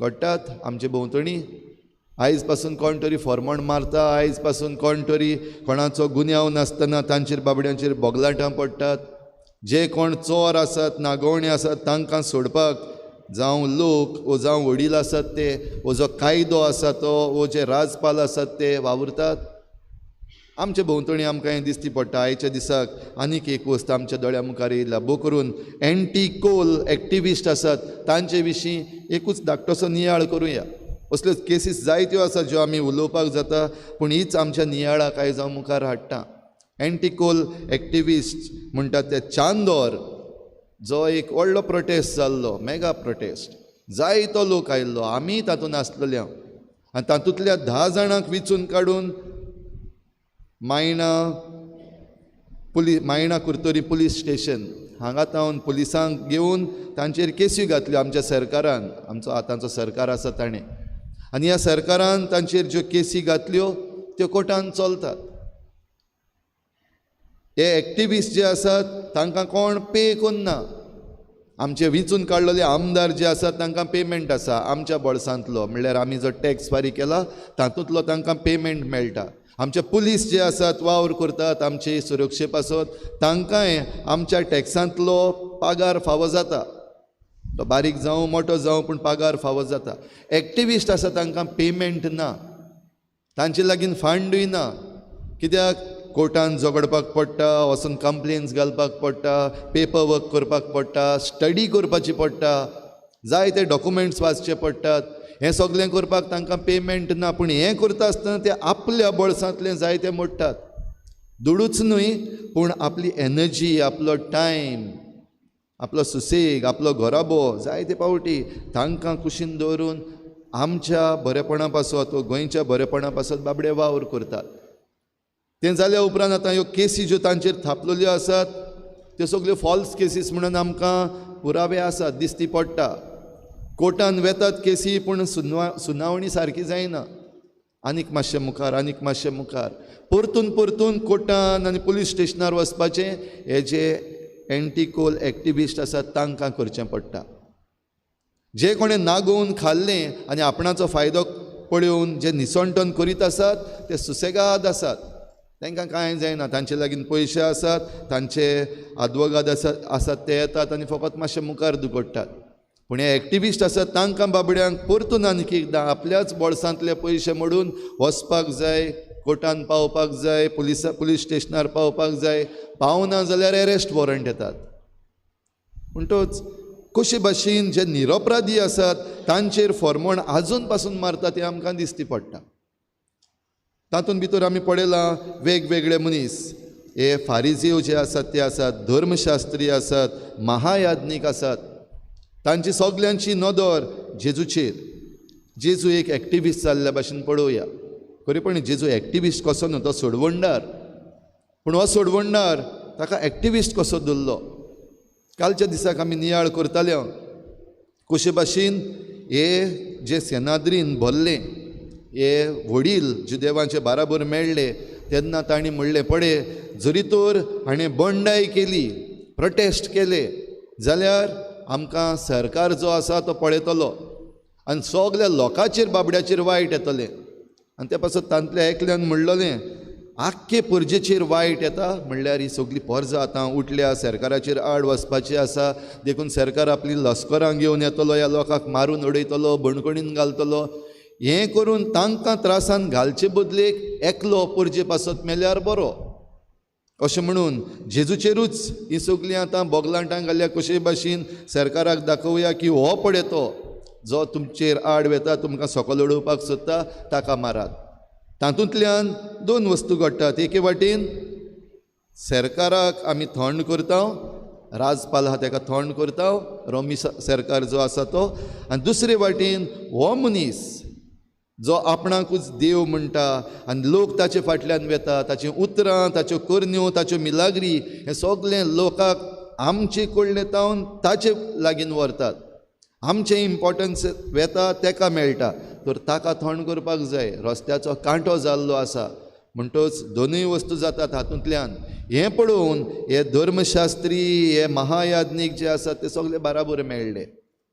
घडटात आमचे भोंवतणी. आयज पासून कोण तरी फॉर्मण मारता, आयज पासून कोण तरी कोणाचो गुन्यांव नासतना तांचेर बाबड्यांचेर बोगलाटां पडटात. जे कोण चोर आसात, नागोवणे आसात तांकां सोडपाक जावं लोक वो जावं वडील आसात ते वो जो कायदो आसा तो वो जे राजपाल आसात ते वावुरतात. आमचे भोंवतणी आमकां हें दिश्टी पडटा. आयच्या दिसाक आनीक एक वस्त आमच्या दोळ्या मुखार येयला, बो करून एंटी कोल एक्टिविस्ट आसात तांचे विशीं एकूच धाकटोसो नियाळ करुया. असल्यो केसीस जायत्यो आसात ज्यो आमी उलोवपाक जाता, पूण हीच आमच्या नियाळाक आयज हांव मुखार हाडटा. एंटी कोल एक्टिविस्ट म्हणटात ते चांदोर, जो एक व्हडलो प्रोटेस्ट जाल्लो, मेगा प्रोटेस्ट, जायतो लोक आयिल्लो, आमी तातूंत आसलेले हांव. आनी तातूंतल्या 10 जाणांक वेंचून काडून मायणा कुर्तोरी पुलीस स्टेशन हांगा तावन पुलिसांक घेवन तांचेर केसी घातल्यो आमच्या सरकारान. आमचो आतांचो सरकार आसा ताणें, आनी ह्या सरकारान तांचेर ज्यो केसी घातल्यो त्यो कोर्टान चलतात. हे एक्टिविस्ट जे आसात तांकां कोण पे करना. आमचे वेंचून काडलेले आमदार जे आसात तांकां पेमेंट आसा आमच्या बोळसांतलो, म्हणल्यार आमी जो टॅक्स फारीक केला तातूंतलो तांकां पेमेंट मेळटा. आमचे पुलीस जे आसात वावर करतात आमचे सुरक्षे पासून, तांकांय आमच्या टॅक्सांतलो पगार फावो जाता. तो बारीक जावं मोठो जावं पूण पगार फावो जाता. एक्टिविस्ट आसा तांकां पेमेंट ना, तांचे लागीं फंडूय ना. कित्याक? कोर्टान झगडपाक पडटा, वचून कंप्लेन्स घालपाक पडटा, पेपर वर्क करपाक पडटा, स्टडी करपाची पडटा, जायते डॉक्युमेंट्स वाचचे पडटात. हें सगळें करपाक तांकां पेमेंट ना. पूण हें करता आसतना ते आपल्या बोळसांतलें जायते मोडटात. दुडूच न्हय पूण आपली एनर्जी, आपलो टायम, आपलो सुसेग, आपलो घोराबो जायते पावटी तांकां कुशीन दवरून आमच्या बरेपणा पासत वा गोंयच्या बरेपणा पासत बाबडे वावर करतात. तें जाल्या उपरांत आतां ह्यो केसी ज्यो तांचेर थापलेल्यो आसात त्यो सगल्यो फॉल्स केसीस म्हणून आमकां पुरावे आसात, दिश्टी पडटा. कोर्टान वेतात केसी पूण सुनावणी सारकी जायना. आनीक मातशें मुखार, आनीक मातशें मुखार, परतून परतून कोर्टान आनी पुलीस स्टेशनार वचपाचें हे जे एंटी कोल एक्टिविस्ट आसात तांकां करचें पडटा. जे कोणें नागोवन खाल्लें आनी आपणाचो फायदो पळोवन जे निसंटन करीत आसात ते सुसेगाद आसात. तांकां कांय जायना, तांचे लागीं पयशे आसात, तांचे आदवोगाद आसात ते येतात आनी फकत मातशें मुखार धुकटतात. पूण हे एक्टिविस्ट आसात तांकां बाबड्यांक परतून आनीक एकदां आपल्याच बोळसांतले पयशे मोडून वचपाक जाय, कोर्टान पावपाक जाय, पुलीस स्टेशनार पावपाक जाय. पावना जाल्यार एरेस्ट वॉरंट येतात. म्हणटच कशे भाशेन जे निरपराधी आसात तांचेर फॉर्मण आजून पासून मारता तें आमकां दिश्टी पडटा. तातूंत भितर आमी पळयलां वेगवेगळे मनीस, हे फारिजीव जे आसात ते आसात, धर्मशास्त्री आसात, महायाज्ञीक आसात, तांची सगल्यांची नदर जेजूचेर. जेजू एक एक्टिविस्ट जाल्ल्या भाशेन पळोवया. खरेपणी जेजू एक्टिविस्ट कसो न्हू, तो सोडवणदार. पूण हो सोडवणदार ताका एक्टिविस्ट कसो धरलो. कालच्या दिसाक आमी नियाळ करताले कशे भाशेन हे जे सेनाद्रीन भरले हे वडील जुदेवांचे बाराबर मेळ्ळे तेन्ना तांणी म्हणलें पळय, जरी तर हाणें बंडाय केली, प्रोटेस्ट केले जाल्यार आमकां सरकार जो आसा तो पळयतलो आनी सगल्या लोकांचेर बाबड्याचेर वायट येतलें. आनी ते पासत तांतल्या एकल्यान म्हणलेलें आख्खे परजेचेर वायट येता, म्हणल्यार ही सगळी पर्जां आतां उठल्या, सरकाराचेर आड वचपाची आसा. देखून सरकार आपली लश्करां घेवन येतलो, ह्या लोकांक मारून उडयतलो, बणकणीन घालतलो. हें करून तांकां त्रासान घालचे बदलेक एकलो परजे पासत मेल्यार बरो अशें म्हणून जेजूचेरूच ही सगळीं आतां बोगलांटांक घाल्या कशे भाशेन सरकाराक दाखोवया की हो पळय तो जो तुमचेर आड वेता तुमकां सकयल उडोवपाक सोदता ताका मारात. तातूंतल्यान दोन वस्तू घडटात. एके वाटेन सरकाराक आमी थंड करता, राजपाल आहा ताका थंड करता, रोमी सरकार जो आसा तो, आनी दुसरे वाटेन हो मनीस जो आपणाकूच देव म्हणटा आनी लोक ताचे फाटल्यान वेता, ताचीं उतरां, ताच्यो करण्यो, ताच्यो मिलाग्री हें सगळें लोकांक आमचे कडले तावन ताचे लागीं व्हरतात. आमचें इम्पॉर्टन्स वेता ताका मेळटा, तर ताका थंड करपाक जाय. रस्त्याचो कांटो जाल्लो आसा म्हणटच दोनूय वस्तू जातात हातूंतल्यान. हें पळोवन हे धर्मशास्त्री हे महायाज्ञीक जे आसात ते सगळे बाराबर मेळ्ळे,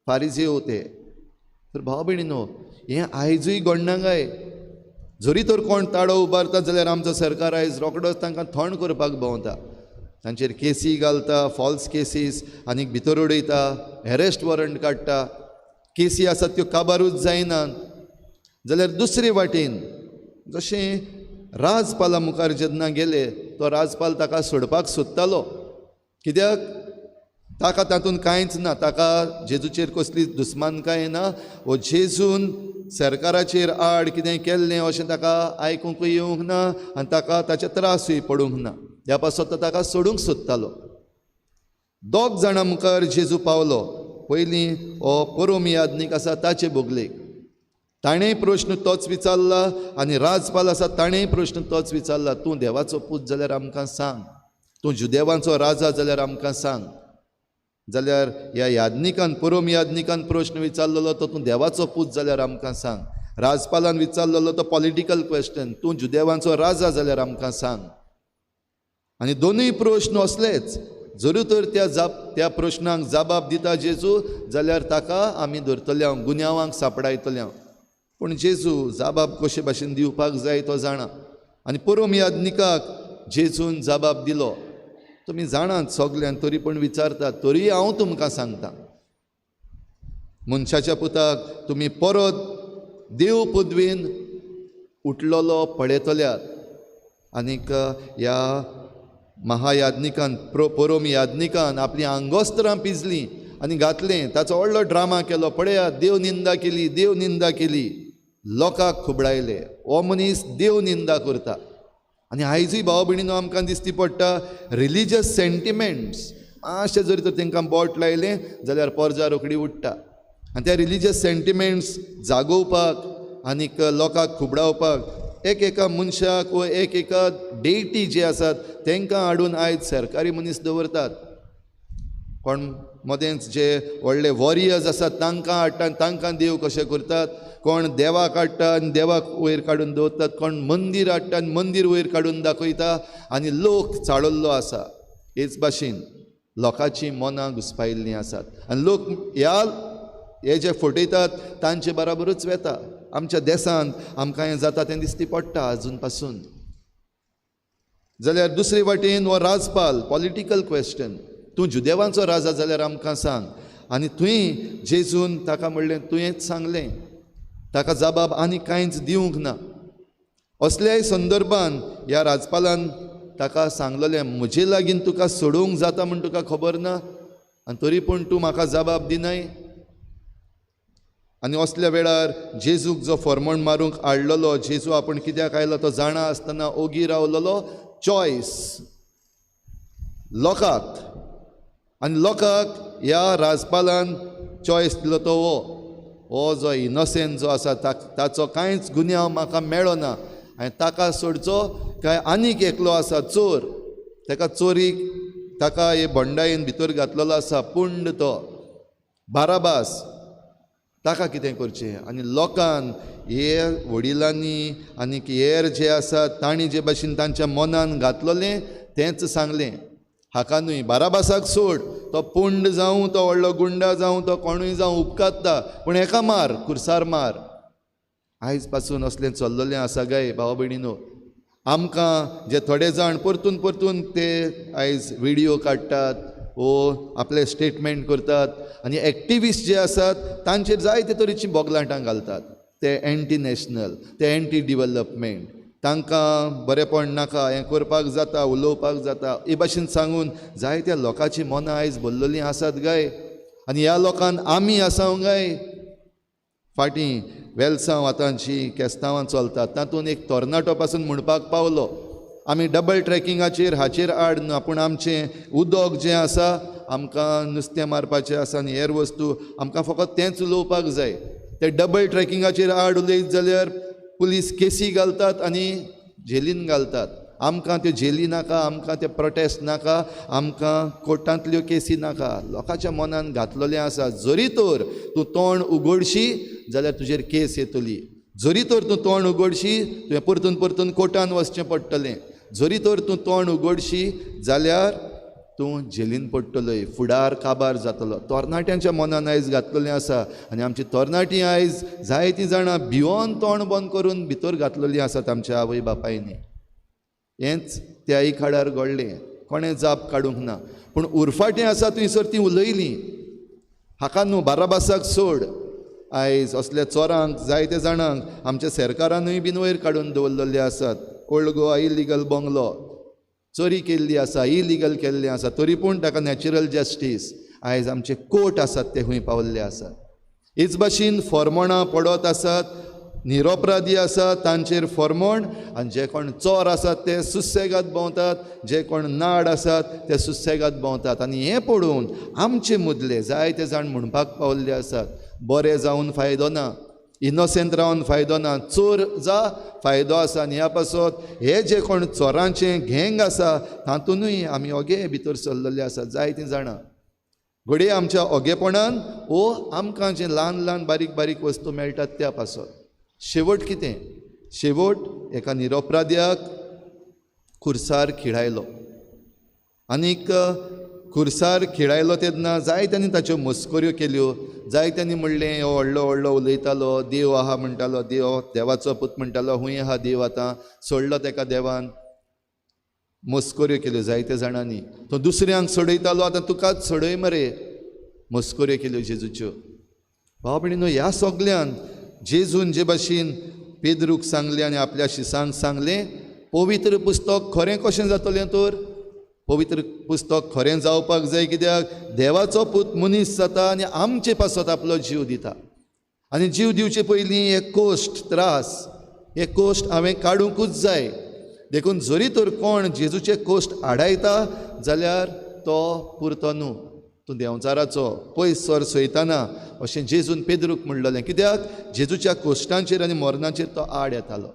फारिझेव ते. तर भाव भयणीनो, हें आयजूय घडना. जरी तर कोण ताळो उबारता जाल्यार आमचो सरकार आयज रोखडोच तांकां थंड करपाक भोंवता, तांचेर केसी घालता, फॉल्स केसीस आनीक भितर उडयता, एरेस्ट वॉरंट काडटा. केसी आसात त्यो काबारूच जायनात. जाल्यार दुसरे वाटेन जशें राजपाला मुखार जेन्ना गेले तो राजपाल ताका सोडपाक सोदतालो, कित्याक ताका तातूंत कांयच ना, ताका जेजूचेर कसली दुस्मानकाय ना, वो जेजून सरकाराचेर आड कितें केल्लें अशें ताका आयकूंकूय येवंक ना आनी ताका ताचे त्रासूय पडूंक ना. ह्या पासत तो ताका सोडूंक सोदतालो. दोग जाणां मुखार जेजू पावलो. पयलीं हो परोमी याज्ञीक आसा ताचे बोगलेक, ताणेंय प्रश्न तोच विचारला आनी राजपाल आसा ताणेंय प्रश्न तोच विचारला, तूं देवाचो पूत जाल्यार आमकां सांग, तूं जुदेवांचो राजा जाल्यार आमकां सांग. जाल्यार ह्या याज्ञिकान, परोम याज्ञिकान प्रश्न विचारलेलो तो तूं देवाचो पूत जाल्यार आमकां सांग. राजपालान विचारलेलो तो पॉलिटिकल क्वेश्चन, तूं जुदेवांचो राजा जाल्यार आमकां सांग. आनी दोनूय प्रश्न असलेच. जरूर तर त्या प्रश्नांक जबाब दिता जेजू जाल्यार ताका आमी धरतल्या, गुन्यांवांक सांपडायतल्या. पूण जेजू जबाब कशे भाशेन दिवपाक जाय तो जाणा. आनी परोम याज्ञिकाक जेजून जबाब दिलो. तुमी जाणात सगळ्यान, तरी पण विचारतात, तरी हांव तुमकां सांगता, मनशाच्या पुताक तुमी परत देव पदवेन उठलेलो पळयतल्यात. आनीक ह्या महायाज्ञिकान, परोम याज्ञिकान आपली आंगोस्त्रां पिजलीं आनी घातलें, ताचो व्हडलो ड्रामा केलो. पळयात, देव निंदा केली, देव निंदा केली, लोकांक खुबडायले. हो मनीस देव निंदा करता. आनी आयजूय भाव भयणीनो आमकां दिश्टी पडटा रिलिजियस सेंटिमेंट्स मातशें जरी तर तांकां बोट लायलें जाल्यार पर्जा रोखडी उडटा. आनी त्या रिलिजियस सेंटिमेंट्स जागोवपाक आनीक लोकांक खुबडावपाक एका मनशाक वा एका डेटी जे आसात तांकां हाडून आयज सरकारी मनीस दवरतात. कोण मदेंच जे व्हडले वॉरियर्स आसात तांकां हाडटा, तांकां देव कशें करतात. कोण देवाक हाडटा आनी देवाक वयर काडून दवरतात, कोण मंदीर हाडटा आनी मंदीर वयर काडून दाखयता, आनी लोक चाळिल्लो आसा. हेच भाशेन लोकांची मनां घुस्पायिल्लीं आसात आनी लोक हे जे फटयतात तांचे बराबरूच वेता. आमच्या देशांत आमकां हें जाता तें दिश्टी पडटा आजून पासून. जाल्यार दुसरे वाटेन हो राजपाल, पॉलिटिकल क्वेश्चन, तूं जुदेवांचो राजा जाल्यार आमकां सांग. आनी तुवें जेजून ताका म्हणलें तुवेंच सांगलें, ताका जबाब आनी कांयच दिवंक ना. असल्याय संदर्भान ह्या राजपालान ताका सांगलेलें, म्हजे लागीं तुका सोडूंक जाता म्हूण तुका खबर ना आनी तरी पूण तूं म्हाका जबाब दिनाय. आनी असल्या वेळार जेजूक जो फर्मोण मारूंक हाडलेलो, जेजू आपूण कित्याक आयलो तो जाणा आसतना ओगी रावलेलो, चॉयस लोकांक. आनी लोकांक ह्या राजपालान चॉयस दिलो तो हो जो इनोसेंट जो आसा ताचो कांयच गुन्यांव म्हाका मेळ्ळो ना आनी ताका सोडचो काय आनीक एकलो आसा चोर, ताका चोरीक ताका हे भंडायेन भितर घातलेलो आसा पुंड तो बाराबास, ताका कितें करचें. आनी लोकांन हे वडिलांनी आनीक हेर जे आसात तांणी जे भाशेन तांच्या मनान घातलेलें तेंच सांगलें. हाका न्हय, बाराबासाक सोड, तो पुंड जावं, तो व्हडलो गुंडा जावं, तो कोणूय जावं उपकारता, पूण हेका मार, खुर्सार मार. आयज पासून असलें चल्लेलें आसा गाय भाव भयणीनो. आमकां जे थोडे जाण परतून परतून ते आयज व्हिडियो काडटात वो आपले स्टेटमेंट करतात आनी एक्टिविस्ट जे आसात तांचेर जायते तरेचीं बोगलांटां घालतात. ते एंटी नॅशनल, ते एंटी डिवेलपमेंट, तांकां बरेंपण नाका, हें करपाक जाता, उलोवपाक जाता, हे भाशेन सांगून जायत्या लोकांची मनां आयज भरलेलीं आसात गाय. आनी ह्या लोकांक आमी आसांव गाय. फाटीं वेलसांव आतांची केस्तांवां चलतात तातूंत एक तरणाटो पासून म्हणपाक पावलो, आमी डबल ट्रॅकिंगाचेर हाचेर आड न्हू, पूण आमचें उदक जें आसा आमकां नुस्तें मारपाचें आसा आनी हेर वस्तू आमकां फकत तेंच उलोवपाक जाय. ते डबल ट्रॅकिंगाचेर आड उलयत जाल्यार पुलीस केसी घालतात आनी जेलीन घालतात. आमकां त्यो जेली नाका, आमकां ते प्रोटेस्ट नाका, आमकां कोर्टांतल्यो केसी नाका. लोकांच्या मनान घातलेलें आसा, जरी तर तूं तोंड उगडशी जाल्यार तुजेर केस येतली, जरी तर तूं तोंड उगडशी तुवें परतून परतून कोर्टान वचचें पडटलें, जरी तर तूं तोंड उगडशी जाल्यार तूं जेलीन पडटलोय, फुडार काबार जातलो. तरणाट्यांच्या मनान आयज घातलेलें आसा आनी आमची तरणाटीं आयज जायतीं जाणां भिवोन तोंड बंद करून भितर घातलेलीं आसात आमच्या आवय बापायनी. हेंच त्या आई खाडार घडलें, कोणें जाप काडूंक ना. पूण उरफाटें आसा थंयसर तीं उलयलीं, हाका न्हू बाराबासाक सोड. आयज असल्या चोरांक जायते जाणांक आमच्या सरकारानूय बीन वयर काडून दवरलेले आसात. ओल्ड गोवा इलिगल बंगलो चोरी केल्ली आसा, इलिगल केल्लें आसा, तरी पूण ताका नॅचरल जस्टीस आयज आमचे कोर्ट आसात ते खंय पावल्ले आसात. हेच भाशेन फॉर्मणां पडत आसात, निरपराधी आसात तांचेर फॉर्मण, आनी जे कोण चोर आसात ते सुसेगाद भोंवतात, जे कोण नाड आसात ते सुसेगाद भोंवतात. आनी हें पळोवन आमचे मदले जायते जाण म्हणपाक पावल्ले आसात, बरें जावन फायदो ना, इनोसेंट रावन फायदो ना, चोर जा फायदो आसा. आनी ह्या पासत हे जे कोण चोरांचें गँग आसा तातूंतूय आमी ओगे भितर सरलेले आसात जायतीं जाणां. घडये आमच्या ओगेपणान वो आमकां जे ल्हान ल्हान बारीक बारीक वस्तू मेळटात त्या पासत. शेवट कितें? शेवट एका निरपराध्याक खुर्सार खिळायलो, आनीक खुर्सार खिळायलो तेन्ना जायत्यांनी ताच्यो मस्कऱ्यो केल्यो, जायत्यांनी म्हणलें हो व्हडलो व्हडलो उलयतालो, देव आहा म्हणटालो, देवाचो पूत म्हणटालो, हूंय आहा देव, आतां सोडलो तेका देवान. मस्कऱ्यो केल्यो जायत्या जाणांनी. तो दुसऱ्यांक सोडयतालो, आतां तुकाच सोडय मरे, मस्कऱ्यो केल्यो जेजूच्यो. भाव भयणीनो, ह्या सगळ्यान जेजून जे भाशेन पेद्रूक सांगलें आनी आपल्या शिसांक सांगलें, पवित्र पुस्तक खरें कशें जातलें तर? पवित्र पुस्तक खरें जावपाक जाय, कित्याक देवाचो पूत मनीस जाता आनी आमचे पासत आपलो जीव दिता. आनी जीव दिवचे पयलीं हे कोश्ट त्रास, हे कोश्ट हांवें काडूंकूच जाय. देखून जरी तर कोण जेजूचे कोश्ट आडायता जाल्यार तो पुरतो न्हू, तूं देंवचाराचो पयस सर सयताना, अशें जेजून पेद्रूक म्हणलेलें. कित्याक जेजूच्या कोश्टांचेर आनी मरणाचेर तो आड येतालो.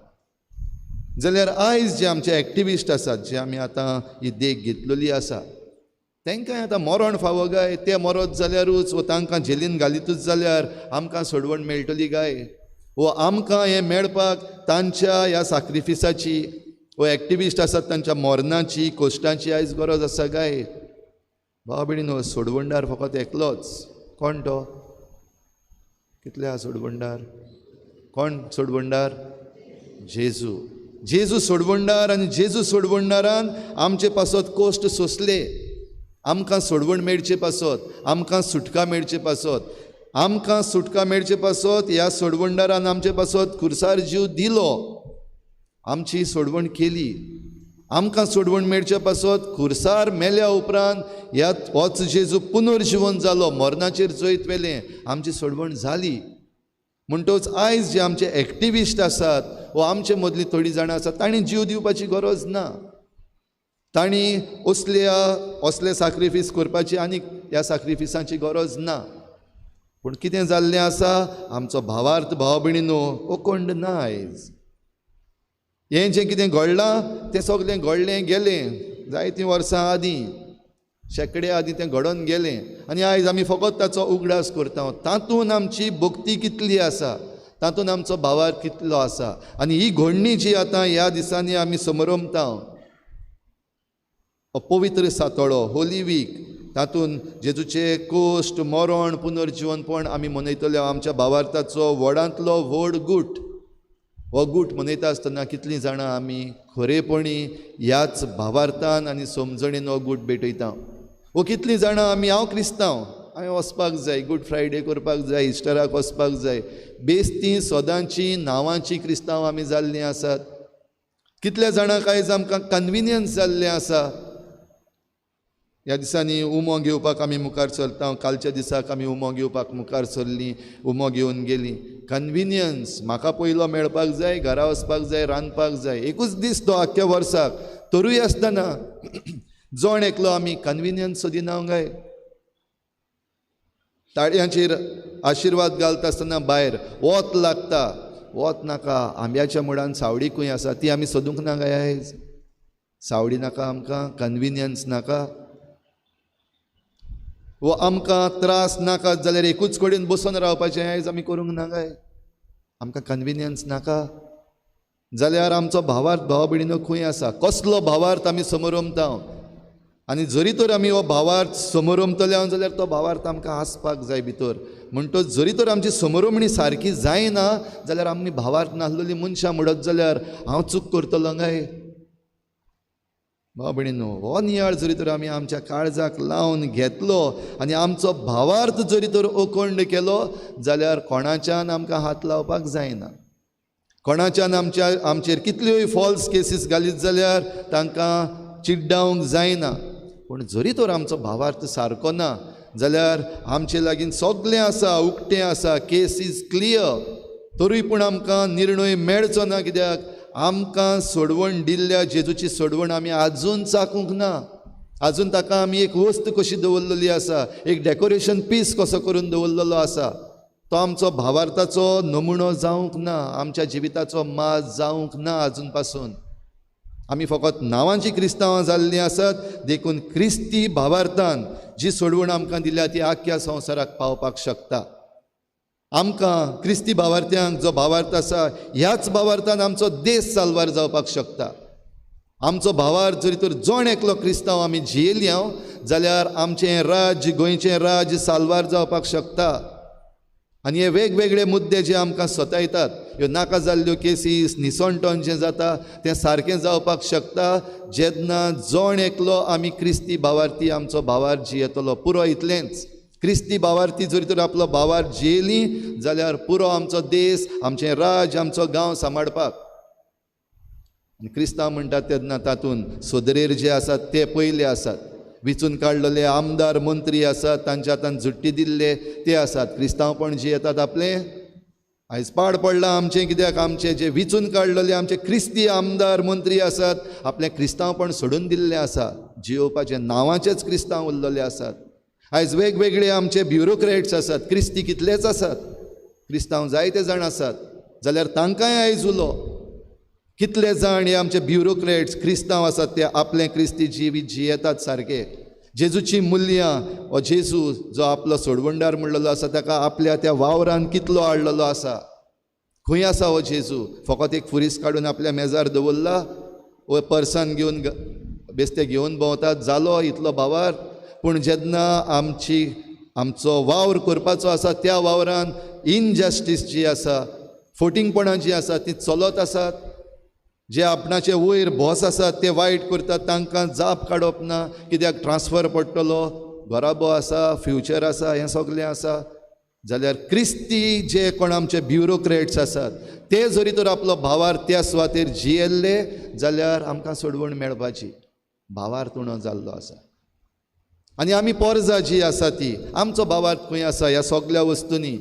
जाल्यार आयज जे आमचे एक्टिविस्ट आसात, जे आमी आतां ही देख घेतलेली आसा, तांकां आतां मरण फावो गाय. ते मरत जाल्यारूच व तांकां जेलीन घालीतूच जाल्यार आमकां सोडवण मेळटली गाय. वो आमकां हें मेळपाक तांच्या ह्या सॅक्रिफिसाची, वो एक्टिविस्ट आसात तांच्या मरणाची, कोश्टांची आयज गरज आसा गाय. भाव भयणीनो, सोडवणदार फकत एकलोच. कोण तो? कितले आहा सोडवणदार? कोण सोडवणदार? जेजू. जेजू सोडवणदार. आनी जेजू सोडवणदारान आमचे पासत कोश्ट सोंसले, आमकां सोडवण मेळचे पासत, आमकां सुटका मेळचे पासत, आमकां सुटका मेळचे पासत ह्या सोडवणदारान आमचे पासत खुर्सार जीव दिलो, आमची सोडवण केली. आमकां सोडवण मेळचे पासत खुर्सार मेल्या उपरांत होच जेजू पुनर्जीवन जालो, मरणाचेर जैत वेलें, आमची सोडवण जाली. म्हणटच आयज जे आमचे एक्टिविस्ट आसात वा आमचे मदलीं थोडीं जाणां आसात, तांणी जीव दिवपाची गरज ना, तांणी असले सॅक्रिफीस करपाची आनी ह्या सॅक्रिफिसांची गरज ना. पूण कितें जाल्लें आसा, आमचो भावार्थ भाव भयणीनो ओकोंड ना. आयज हें जें कितें घडलां तें सगळें घडलें गेलें जायतीं वर्सां आदीं, शेकडे आदीं तें घडोवन गेलें, आनी आयज आमी फकत ताचो उगडास करता. तातूंत आमची भक्ती कितली आसा, तातूंत आमचो भावार्थ कितलो आसा. आनी ही घडणी जी आतां ह्या दिसांनी आमी समरमता, पवित्र सातोळो, होली वीक, तातूंत जेजूचे कोश्ट, मरण, पुनर्जीवनपण आमी मनयतले. आमच्या भावार्थाचो व्हडांतलो व्हड गूट, हो गूट मनयता आसतना कितलीं जाणां आमी खरेपणी ह्याच भावार्थान आनी समजणेन हो गूट भेटयता. वो कितलीं जाणां आमी हांव क्रिस्तांव, हांवें वचपाक जाय, गूड फ्रायडे करपाक जाय, इस्टराक वचपाक जाय. बेस्तीं सदांची नांवांची क्रिस्तांव आमी जाल्लीं आसात. कितल्या जाणांक आयज आमकां कन्विनियन्स जाल्लें आसा. ह्या दिसांनी उमो घेवपाक आमी मुखार सरता. कालच्या दिसाक आमी उमो घेवपाक मुखार सरलीं, उमो घेवन गेलीं. कन्विनियन्स, म्हाका पयलो मेळपाक जाय, घरा वचपाक जाय, रांदपाक जाय. एकूच दीस तो आख्या वर्साक. तरूय आसतना जोण एकलो आमी कन्विनियन्स सोदिना काय. ताळयांचेर आशिर्वाद घालता आसतना भायर वत लागता, वत नाका. आंब्याच्या मुळान सावडीकूय आसा, ती आमी सोदूंक ना काय आयज. सावडी नाका आमकां, कन्विनियन्स नाका. वो आमकां त्रास नाका जाल्यार एकूच कडेन बसून रावपाचें आयज आमी करूंक ना काय. आमकां कन्विनियन्स नाका जाल्यार आमचो भावार्थ भाव भयणीनो खंय आसा. कसलो भावार्थ आमी समोरमता. आनी जरी तर आमी हो भावार्थ समोरमतले जाल्यार तो भावार्थ आमकां आसपाक जाय भितर. म्हणटच जरी तर आमची समोरमणी सारकी जायना जाल्यार आमी भावार्थ नासलेलीं मनशां म्हणत जाल्यार हांव चूक करतलो काय. भाव भयणीनो, हो नियाळ जरी तर आमी आमच्या काळजाक लावन घेतलो आनी आमचो भावार्थ जरी तर अखंड केलो जाल्यार कोणाच्यान आमकां हात लावपाक जायना. कोणाच्यान आमचेर कितल्योय फॉल्स केसीस घालीत जाल्यार तांकां चिड्डावंक जायना. पूण जरी तर आमचो भावार्थ सारको ना जाल्यार आमचे लागीं सगळें आसा, उक्तें आसा, केस इज क्लियर. तरी पूण आमकां निर्णय मेळचो ना. कित्याक आमकां सोडवण दिल्ल्या जेजूची सोडवण आमी आजून चाखूंक ना. आजून ताका आमी एक वस्त कशी दवरलेली आसा, एक डेकोरेशन पीस कसो करून दवरलेलो आसा. तो आमचो भावार्थाचो नमुनो जावंक ना, आमच्या जिविताचो माज जावंक ना आजून पासून. आमी फकत नांवांची क्रिस्तांवां जाल्लीं आसात, देखून क्रिस्ती भावार्थान जी सोडवण आमकां दिल्या ती आख्या संवसाराक पावपाक शकता. आमकां क्रिस्ती भावार्थ्यांक जो भावार्थ आसा ह्याच भावार्थान आमचो देश साल्वार जावपाक शकता. आमचो भावार्थ जरी तर जोण एकलो क्रिस्तांव आमी जियेल्या जाल्यार आमचें राज्य, गोंयचें राज्य साल्वार जावपाक शकता. आनी हे वेगवेगळे मुद्दे जे आमकां सतायतात, ह्यो नाका जाल्ल्यो केसीस, निसंटोन जें जाता तें सारकें जावपाक शकता जेन्ना जोण एकलो आमी क्रिस्ती भावार्थी आमचो भावार्थ जियेतलो. पुरो इतलेंच. क्रिस्ती भावार्थी जरी तर आपलो भावार्थ जियेलीं जाल्यार पुरो आमचो देश, आमचें राज, आमचो गांव सांबाळपाक. क्रिस्तांव म्हणटात तेन्ना तातूंत सोदरेर जे आसात ते पयले आसात. विचून काडलेले आमदार मंत्री आसात, तांच्या हातांत झुट्टी दिल्ले ते आसात. क्रिस्तांवपण जे येतात आपलें आयज पाड पडलां आमचें. कित्याक आमचे जे विचून काडलेले आमचे क्रिस्ती आमदार मंत्री आसात आपलें क्रिस्तांवपण सोडून दिल्लें आसा. जियोवपाचे नांवाचेच क्रिस्तांव उरलेले आसात. आयज वेगवेगळे आमचे ब्युरोक्रेट्स आसात, क्रिस्ती कितलेच आसात. क्रिस्तांव जायते जाण आसात जाल्यार तांकांय आयज उलो. कितले जाण हे आमचे ब्युरोक्रेट्स क्रिस्तांव आसात ते आपलें क्रिस्ती जिवीत जियेतात सारके. जेजूची मुल्यां हो जेजू जो आपलो सोडवणदार म्हणलेलो आसा ताका आपल्या त्या वावरान कितलो हाडलेलो आसा. खंय आसा हो जेजू. फकत एक फुरीस काडून आपल्या मेजार दवरला, वो पर्सान घेवन बेस्ते घेवन भोंवतात, जालो इतलो भावार्थ. पूण जेन्ना आमचो वावर करपाचो आसा त्या वावरान इनजस्टीस जी आसा, फोटिंगपणां जी आसा ती चलत आसात. जे आपणाचे वयर बॉस आसात ते वायट करतात, तांकां जाप काडप ना. कित्याक ट्रान्सफर पडटलो, घराबो आसा, फ्युचर आसा, हें सगळें आसा. जाल्यार क्रिस्ती जे कोण आमचे ब्युरोक्रेट्स आसात ते जरी तर आपलो भावार्थ त्या सुवातेर जियेल्ले जाल्यार आमकां सोडवण मेळपाची. भावार्थ उणो जाल्लो आसा. आनी आमी पोरजां जी आसा ती आमचो भावार्थ खंय आसा ह्या सगळ्या वस्तूंनी.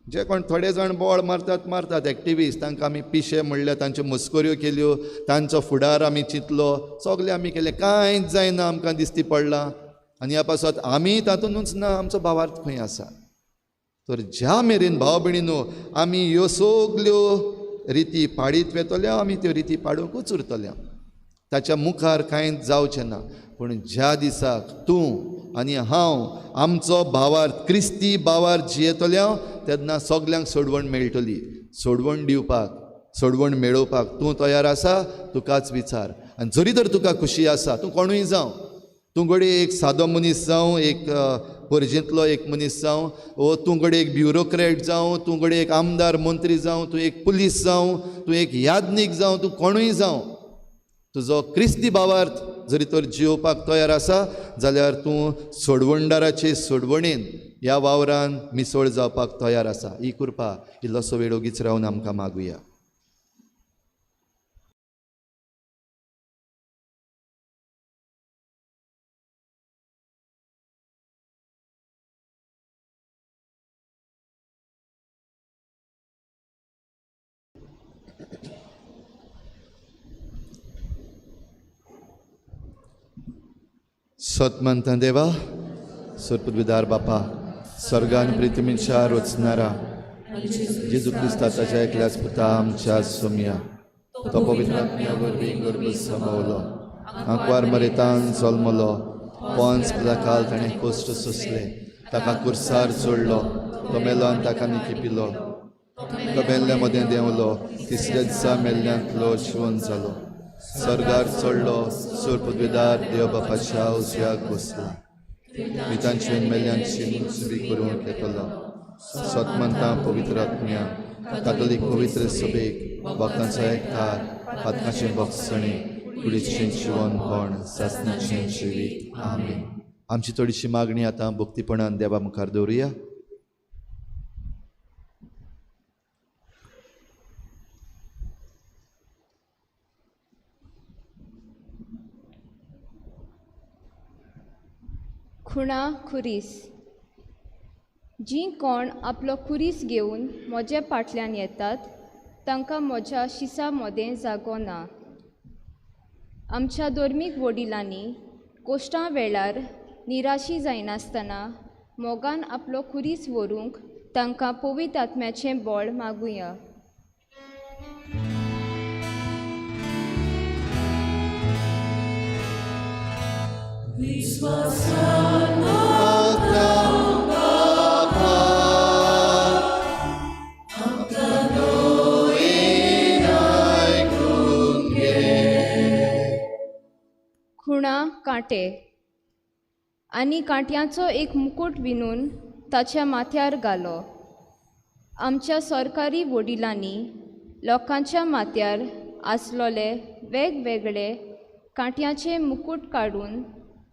जे कोण थोडे जाण बोळ मारतात एक्टिविस्ट, तांकां आमी पिशे म्हणले, तांच्यो मस्कऱ्यो केल्यो, तांचो फुडार आमी चिंतलो, सगळें आमी केलें, कांयच जायना आमकां दिसती पडलां. आनी ह्या पासत आमी तातूंतूच ना, आमचो भावार्थ खंय आसा. तर ज्या मेरेन भाव भयणीनो आमी ह्यो सगल्यो रिती पाडीत वेतल्या, आमी त्यो रिती पाडूंकूच उरतल्या. ताच्या मुखार कांयच जावचें ना. पूण ज्या दिसाक तूं आनी हांव आमचो भावार्थ क्रिस्ती भावार्थ जियेतल्या तेन्ना सगल्यांक सोडवण मेळटली. सोडवण दिवपाक, सोडवण मेळोवपाक तूं तयार आसा? तुकाच विचार. आनी जरी तर तुका खुशी आसा, तूं कोणूय जावं, तूं घडये एक सादो मनीस जावं, एक पर्जेंतलो एक मनीस जावं, वो तूं घडये एक ब्युरोक्रेट जावं, तूं घडये एक आमदार मंत्री जावं, तूं एक पुलीस जावं, तूं एक याज्ञीक जावं, तूं कोणूय जावं, तुजो क्रिस्ती भावार्थ जरी तर जिवपाक तयार आसा जाल्यार तूं सोडवणदाराचे सोडवणेन ह्या वावरान मिसळ जावपाक तयार आसा. ही कृपा इल्लोसो वेळ ओगीच रावन आमकां मागुया. सतमंत देवा, सुरपदविदार बापा, स्वर्गान प्रितमीच्या रोचणारा जेजू क्रिस्ता ताच्या एकल्याच पुता आमच्या सोम्या तो पवित्र आत्म्यावरवीं गर्भ समावलो, आंकवार मरेतान जल्मलो, पोंच काल ताणें कोश्ट सोंसले, ताका कुर्सार चोडलो, तो मेलो आनी ताका निकिपिलो, तो मेल्ल्या मदें देंवलो, तिसऱ्या दिसा मेल्ल्यांतलो जिवन जालो, स्वर्गार चडलो, सुरपदविदार देव बापाच्या उजव्याक बसला, मितांची मेल्ल्यांची मुजबी करूंक येतलो, सतमंतां पवित्र आत्म्या, कातोलीक पवित्र सभेक, भक्तांचो एकठार, पातकांचें भक्षणी, कुडीचें जिवन कोण, सासणाचें जिवीत. आमीन. आमची थोडीशी मागणी आतां भक्तीपणान देवा मुखार दवरुया. खुणा खुरीस. जीं कोण आपलो खुरीस घेवन म्हज्या फाटल्यान येतात तांकां म्हज्या शिसा मोदें जागो ना. आमच्या धर्मीक वडिलांनी कोश्टां वेळार निराशी जायनासतना मोगान आपलो खुरीस व्हरूंक तांकां पवित्र आत्म्याचें बळ मागुया. खुणा कांटे. आनी कांट्याचो एक मुकुट विणून ताच्या माथ्यार घालो. आमच्या सरकारी वडिलांनी लोकांच्या माथ्यार आसलोले वेगवेगळे कांट्याचे मुकुट काडून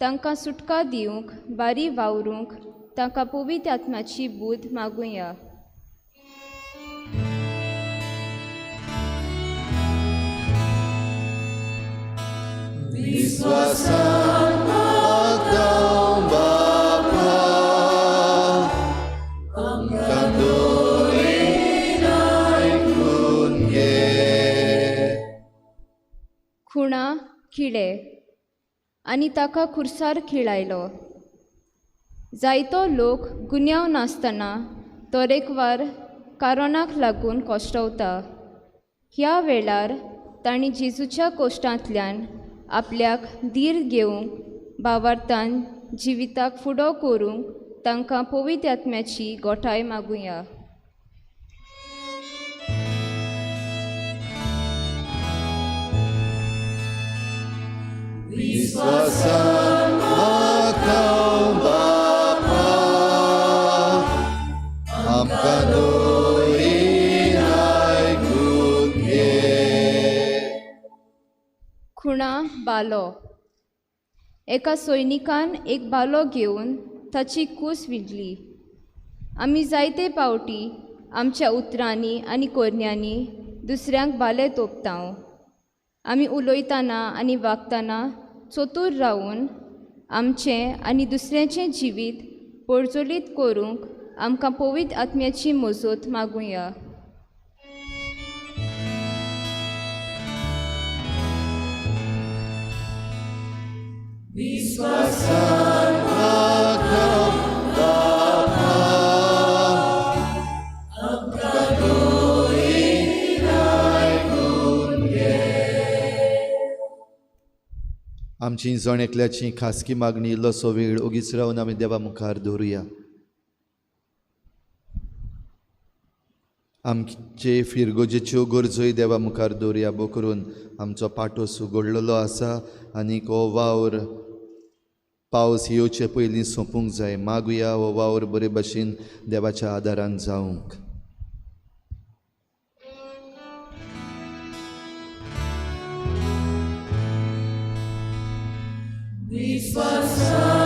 तांकां सुटका दिवंक बारी वावरूंक तांकां पवित्र आत्म्याची बूद मागुया. खुणा खिळे. आनी ताका खुर्सार खिळायलो. जायतो लोक गुन्यांव नासतना तरेकवार कारोनाक लागून कोश्टवता. ह्या वेळार तांणी जेजूच्या कोश्टांतल्यान आपल्याक धीर घेवंक भावार्थान जिविताक फुडो करूंक तांकां पवित्र आत्म्याची गोठाय मागुया. खुणा बालो. एका सैनिकान एक बालो घेवन ताची कूस विणली. आमी जायते पावटी आमच्या उतरांनी आनी कोरण्यांनी दुसऱ्यांक बाले तोपतांव. आमी उलयतना आनी वागतना चतूर रावन आमचें आनी दुसऱ्यांचें जिवीत पडजोलीत करूंक आमकां पवित्र आत्म्याची मजत मागुया. आमची जण एकल्याची खासगी मागणी इल्लोसो वेळ ओगीच रावन आमी देवा मुखार दवरुया. आमचे फिरगोजेच्यो गरजोय देवा मुखार दवरुया. बो करून आमचो पाटोस उगडलेलो आसा आनी हो वावर पावस येवचे पयलीं सोंपूंक जाय. मागुया हो वावर बरे भाशेन देवाच्या आदारान जावंक. सर्गीच्या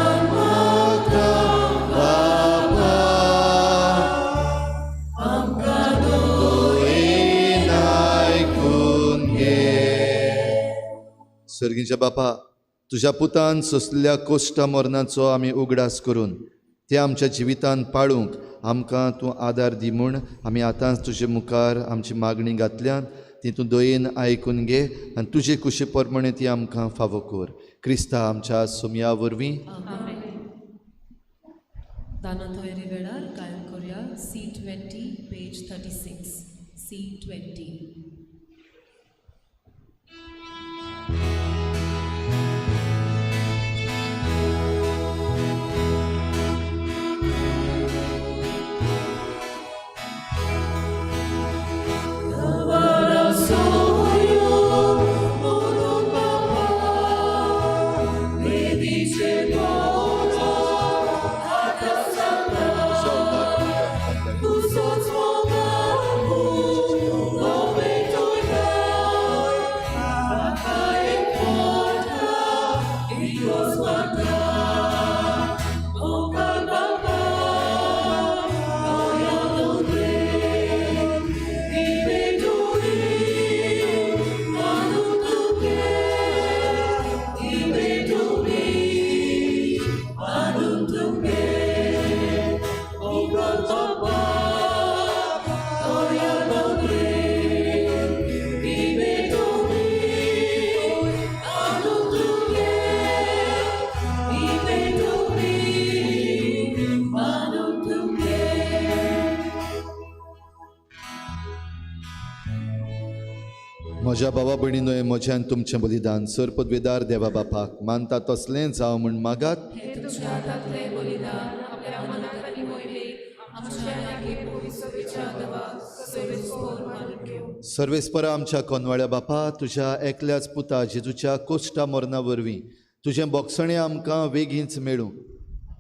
बापा, तुझ्या पुतान सोंसलेल्या कोश्टा मरणाचो आमी उगडास करून ते आमच्या जिवितान पाळूंक आमकां तूं आदार दी म्हूण आमी आतांच तुजे मुखार आमची मागणी घातल्या. ती तूं दयेन आयकून घे आनी तुजे कुशी प्रमाणे ती आमकां फावो कर. क्रिस्ता आमच्या सोमया वरवीं. दाना तयारी वेळार गायन करूया C20 पेज 36 C20. म्हज्या भावा भयणींनो, म्हज्यान तुमचें बलिदान सर पदवेदार देवा बापाक मानता तसलें जावं म्हूण मागात. सर्वेस्परा आमच्या कोनवाळ्या बापा, तुज्या एकल्याच पुता जेजूच्या कोश्टा मरणा वरवीं तुजें बोगसणें आमकां बेगींच मेळूं.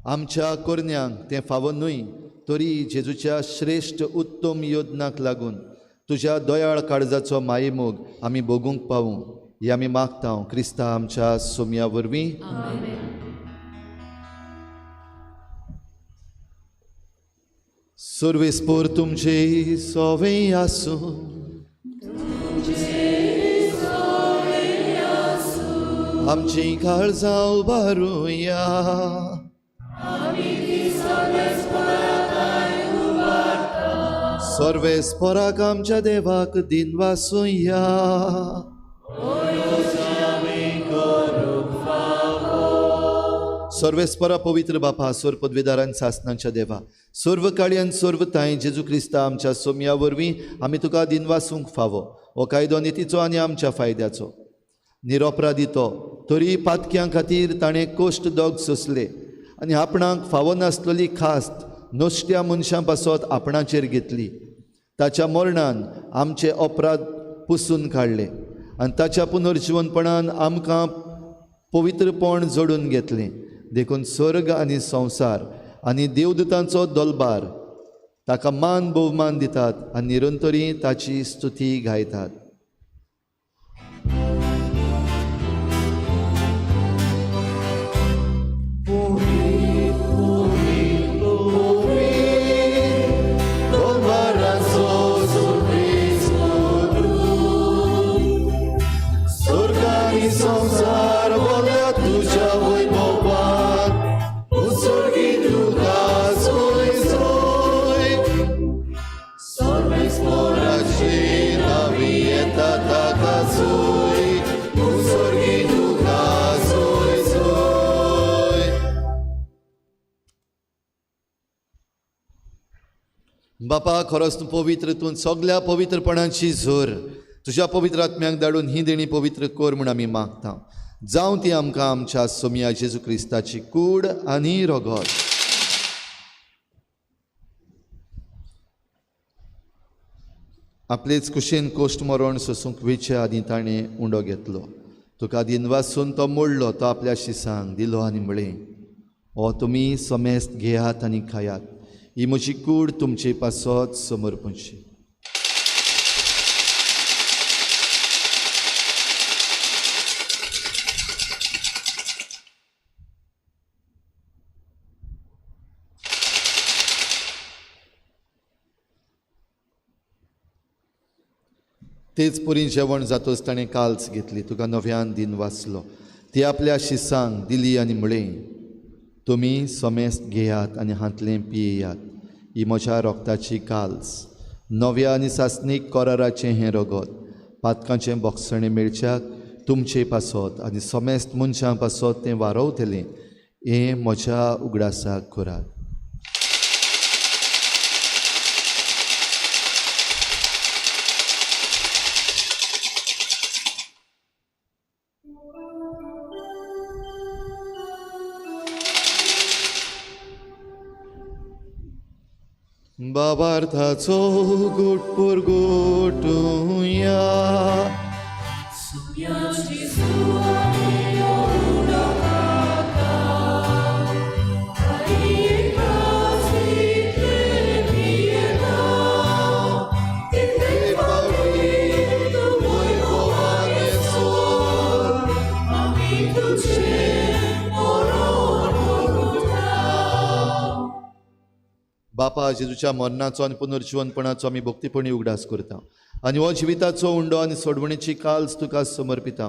आमच्या कोरन्यांक तें फावो न्हय, तरी जेजूच्या श्रेश्ठ उत्तम योजनाक लागून तुज्या दोयाळ काळजाचो मायेमोग आमी भोगूंक पावूं हें आमी मागता. क्रिस्ता आमच्या सोमया वरवीं. सर्वेस्पोर तुमचे सोवें आसूं. आमची काळजां उबारुया. सर्वेस्पराक आमच्या देवाक दिन वासुया. सर्वेस्परा पवित्र बापा, सर पदवेदारान सासनांच्या देवा, सर्व काळी सर्व ताई जेजू क्रिस्ता आमच्या सोमया वरवीं आमी तुका दिन वासूंक फावो. हो कायदो नितीचो आनी आमच्या फायद्याचो. निरपराधी तो, तरी पातक्यां खातीर ताणें कोश्ट दोग सोंसले आनी आपणाक फावो नासलेली खास्त नोश्ट्या मनशां पासत आपणाचेर घेतली. ताच्या मरणान आमचे अपराध पुसून काडले आनी ताच्या पुनर्जीवनपणान आमकां पवित्रपण जोडून घेतलें. देखून स्वर्ग आनी संवसार आनी देवदूतांचो दोलबार ताका मान भोवमान दितात आनी निरंतरी ताची स्तुती गायतात. संसार बोल्या तुझ्या वैभवात उसर्गी तुका सोय सोय. सर्वेस्पराची नावी येता ताका सोय, उसर्गी तुका सोय सोय. बापा, खरोच तूं पवित्र, तूं सगळ्या पवित्रपणाची झर तुज्या पवित्र आत्म्याक धाडून ही देणी पवित्र कर म्हूण आमी मागता. जावं ती आमकां आमच्या सोमया जेजू क्रिस्ताची कूड आनी रोगोत. आपलेच कुशेन कोश्ट मरण सोसूंक वेचे आदी ताणें उंडो घेतलो. तुका दिन वासून तो मोडलो, तो आपल्या शिसांक दिलो आनी म्हळें, हो तुमी समेस्त घेयात आनी खायात. ही म्हजी कूड तुमचे पासत समर्पणची. तेच पुरी जेवण जातोच ताणें काल्स घेतली, तुका नव्यान दिन वाचलो. ती आपल्या शिसांक दिली आनी म्हळें, तुमी समेस्त घेयात आनी हातलें पियेयात. ही म्हज्या रोगताची काल्स, नव्या आनी सासणीक कोराराचें हें रगत. पातकांचें बोगसणें मेळच्याक तुमचे पासत आनी समेस्त मनशां पासत तें वारवतलें. हें म्हज्या उगडासाक करात. बाबार्थाचो घोट घोटुया. बापा, जेजूच्या मरणाचो आनी पुनर्जीवनपणाचो आमी भक्तीपणी उगडास करता आनी हो जिविताचो उंडो आनी सोडवणेची काल्स तुका समर्पिता.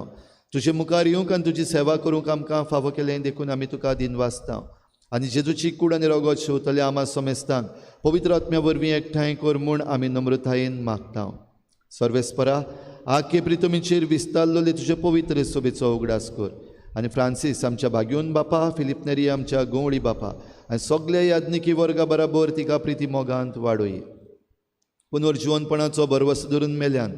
तुजे मुखार येवंक आनी तुजी सेवा करूंक आमकां फावो केलें देखून आमी तुका दिन वाचता. आनी जेजूची कूड आनी रगत शेवतले आमा समेस्तांक पवित्र आत्म्या वरवीं एकठांय कर म्हूण आमी नम्रतायेन मागता. सर्वेस्परा, आख्खे प्रितुमीचेर विस्तारलोले तुजे पवित्र सोबेचो उगडास कर. आनी फ्रांसीस आमच्या भाग्योन बापा, फिलिप नेरी आमच्या गोवळी बापा आनी सगळे याज्ञिकी वर्गा बराबर तिका प्रिती मोगांत वाडोय. पुनर्जीवनपणाचो भरवस धरून मेल्यान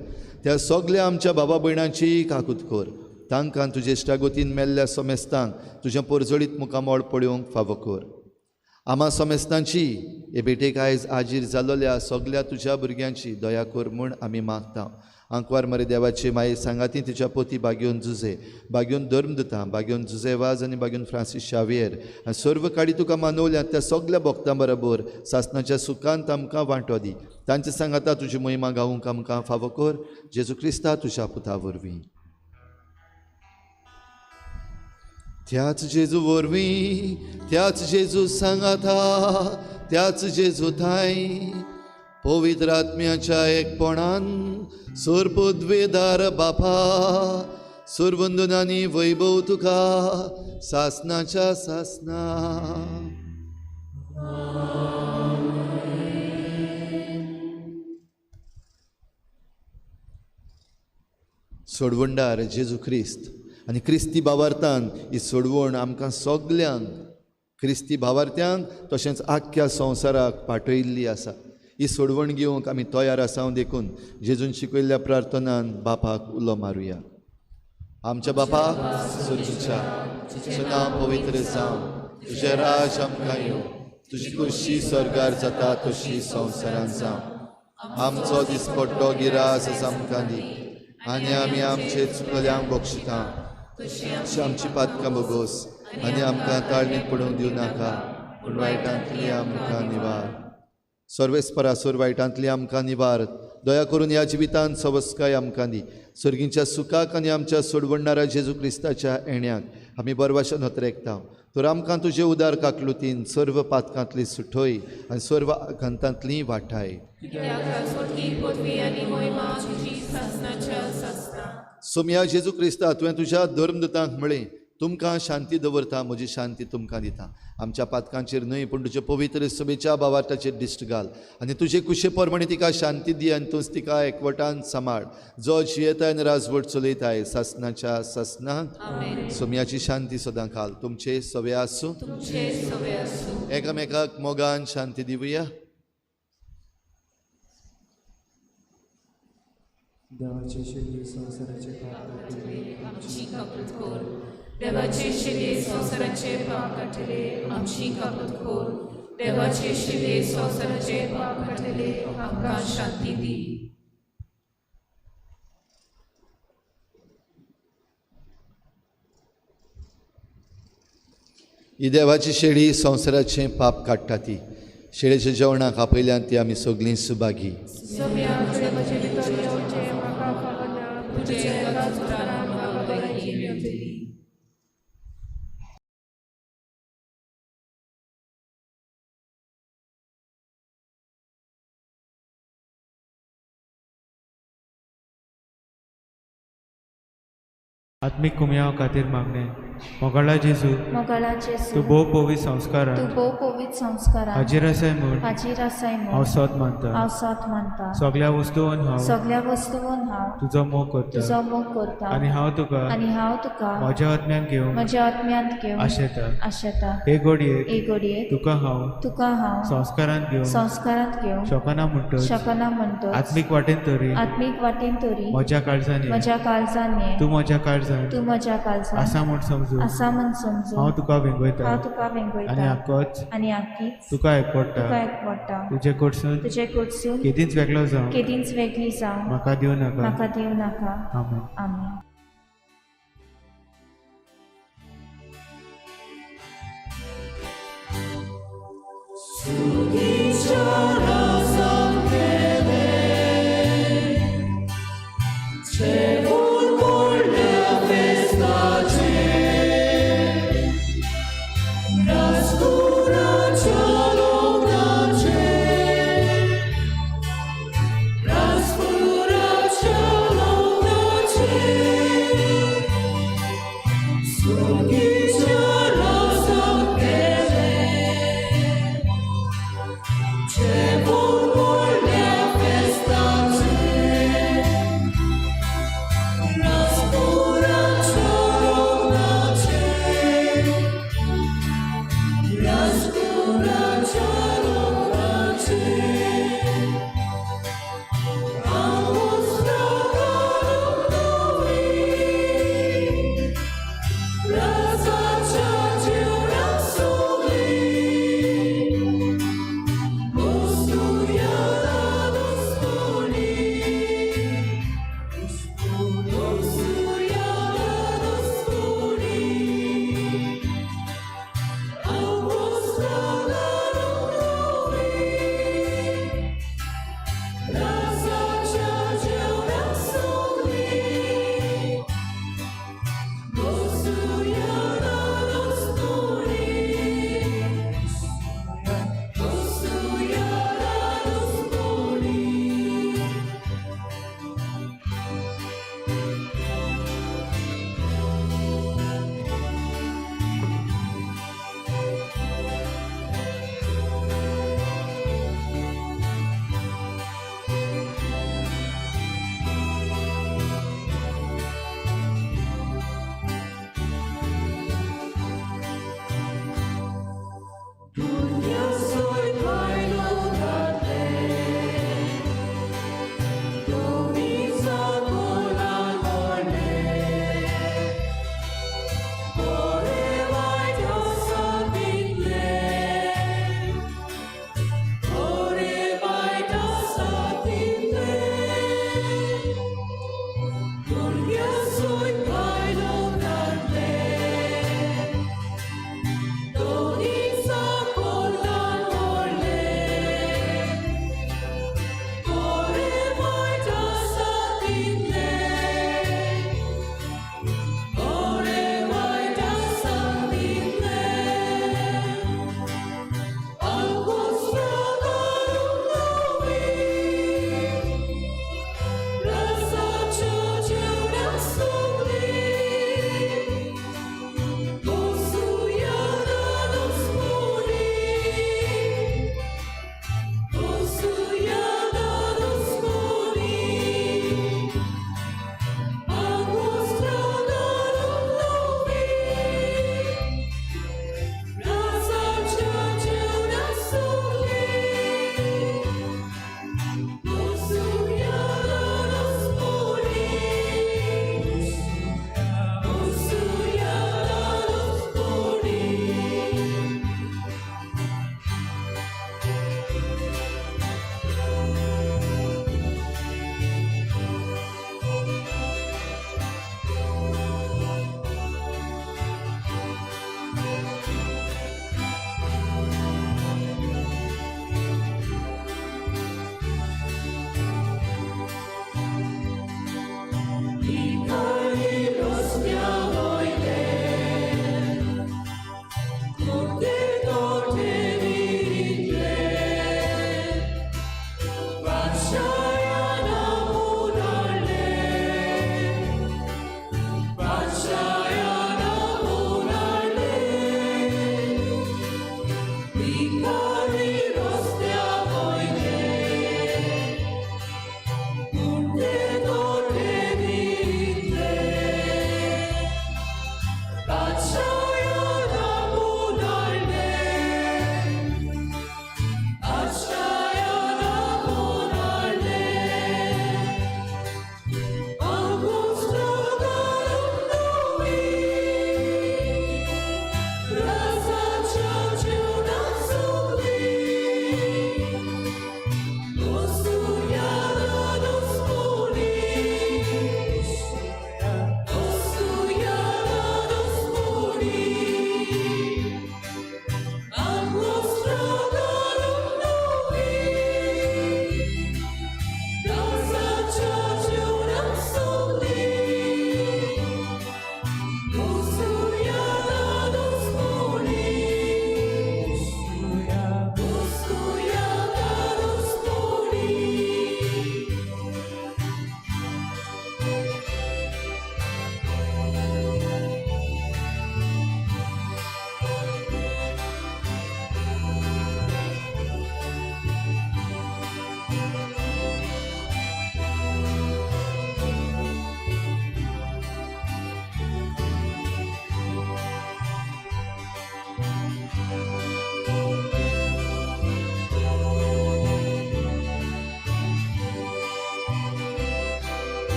त्या सगळ्या आमच्या भावा भयणांची काकूत कर. तांकां तुजे इश्टागोतीन मेल्ल्या समेस्तांक तुजें पोरजळीत मुखामोळ पळोवंक फावो कर. आमा समेस्तांची हे भेटेक आयज हाजीर जाल्ल्या सगळ्या तुज्या भुरग्यांची दया कर म्हूण आमी मागता. आंकवार मरे देवाचे माये सांगाती तिच्या पोती बागेवन जुजे, बागेवन धर्म दिता, बागेवन जुजे वाज आनी बागेवन फ्रांसीस शावियर आनी सर्व काडी तुका मानवल्या त्या सगळ्या भक्तां बरोबर सासणाच्या सुखांत आमकां वांटो दी. तांचे सांगाता तुजी महिमा गावूंक आमकां फावो कर. जेजू क्रिस्ता तुज्या पुता वरवीं. त्याच जेजू वरवीं, त्याच जेजू सांगाता, त्याच जेजू थाय पवित्र आत्म्याच्या एकपणान सोरपोद्वेदार बापा सोरवंदनांनी वैभव तुका सासणाच्या सासना. सोडवणदार जेजू क्रिस्त आनी क्रिस्ती भावार्थान ही सोडवण आमकां सगल्यांक, क्रिस्ती भावार्थ्यांक तशेंच आख्ख्या संवसाराक पाठयिल्ली आसा. ही सोडवण घेवंक आमी तयार आसांव देखून जेजून शिकयल्ल्या प्रार्थनान बापाक उलो मारुया. आमच्या बापाक सुरजेच्या, तुजें नांव पवित्र जावं, तुजें राज आमकां येवं, तुजी खुशी स्वर्गार जाता तशी संवसारांत जावं. आमचो दिसपट्टो गिरास आमकां दी आनी आमी आमचे चुकल्यांक बक्षिता. आमची पातकां बगोस आनी आमकां ताळणेक पडूंक दिवं नाका, पूण वायटांतली आमकां निवार. सर्वेस्परा, सोर वायटांतली आमकां निवार. दया करून ह्या जिवितांत सवस्काय आमकां दी. सर्गींच्या सुखाक आनी आमच्या सोडवणणाऱ्या जेजू क्रिस्ताच्या येण्याक आमी बरवाशेन नोतरेकता. तर आमकां तुजे उदार काकलुतीन सर्व पातकांतली सुटोय आनी सर्व आघांतांतली वाटाय. सोम्या जेजू क्रिस्ता, तुवें तुज्या धर्मदूतांक म्हळें, तुमकां शांती दवरता, म्हजी शांती तुमकां दिता. आमच्या पातकांचेर न्हय पूण तुजे पवित्र सभेच्या भावार्थाचेर दिश्ट घाल आनी तुजे कुशे प्रमाणे तिका शांती दी आनी तूंच तिका एकवटान सांबाळ. जो जियेताय आनी राजवट चलयताय सासणाच्या सासणाक सोम्याची शांती सदां घाल. तुमचे सवे आसूं. एकामेकाक मोगान शांती दिवया. देवाचे शिल्ली संवसाराचे पाप काटिले आमची कापूत खोर. देवाचे शिले संवसाराचे पाप काटिले आमची कापूत खोर. देवाचे शिले संवसाराचे पाप काटिले आमकां शांती दी. ही देवाची शेळी संवसाराचें पाप काडटा ती. शेळेच्या जेवणाक आपयल्यान ती आमी सगळीं सुभागी. आत्मिक कुमयाव खातीर मागणे मोगाळा जेजू मोगाळा तूं जेजू भोव पवित्र संस्कारां तूं भोव पवित्र संस्कारां हाजेर आसाय म्हूण हाजीर आसाय हांव म्हूण सत मानता हांव सत मानता सगळ्या वस्तूंन हांव सगळ्या वस्तूंन हांव तुजो मोग करता तुजो मोग करता आनी हांव तुका आनी हांव तुका म्हज्या आत्म्यान घेवन म्हज्या आत्म्यांत घेवन आशेता आशेता हे घडयेक हे घडयेक तुका हांव तुका हांव संस्कारांत घेवन संस्कारांत घेवन शकना म्हणटच शकना म्हणटच आत्मीक वाटेन तरी आत्मीक वाटेन तरी म्हज्या काळजांनी म्हज्या काळजान ये तूं म्हज्या काळजान तूं म्हज्या काळजान आसा म्हूण समजू आसा म्हूण समजून हांव तुका वेंगयता हांव तुका आनी वेंगयता आक्कोच आनी आख्खीच तुका एकपडटा तुका एकवडटा तुजे कडसून तुजे कडसून केदींच वेगळो जावं केदींच वेगळी जावं म्हाका दिवं नाका म्हाका दिवं नाका आमेन आमेन. Razgóra cielą na ciebie.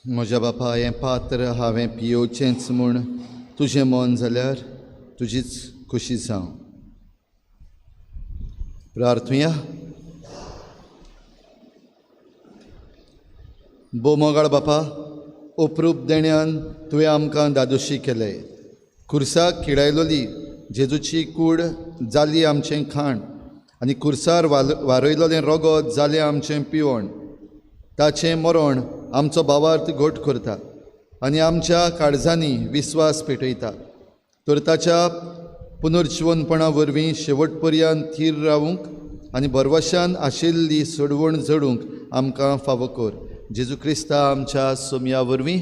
म्हज्या बापा हें पात्र हांवें पियोवचेंच म्हूण तुजें मन जाल्यार तुजीच खुशी जावं. प्रार्थुया. बोमोगाळ बापा, अप्रूप देण्यान तुवें आमकां दादोशी केलें. खुर्साक खिडायलोली जेजूची कूड जाली आमचें खाण आनी खुर्सार वारयलोलें रगत जालें आमचें पिवण. ताचें मरण आमचो भावार्थ घट करता आनी आमच्या काळजांनी विस्वास पेटयता. तर ताच्या पुनर्जिवनपणा वरवीं शेवट पर्यंत थीर रावूंक आनी बरवशान आशिल्ली सोडवण जडूंक आमकां फावो कर. जेजू क्रिस्ता आमच्या सोमया वरवीं.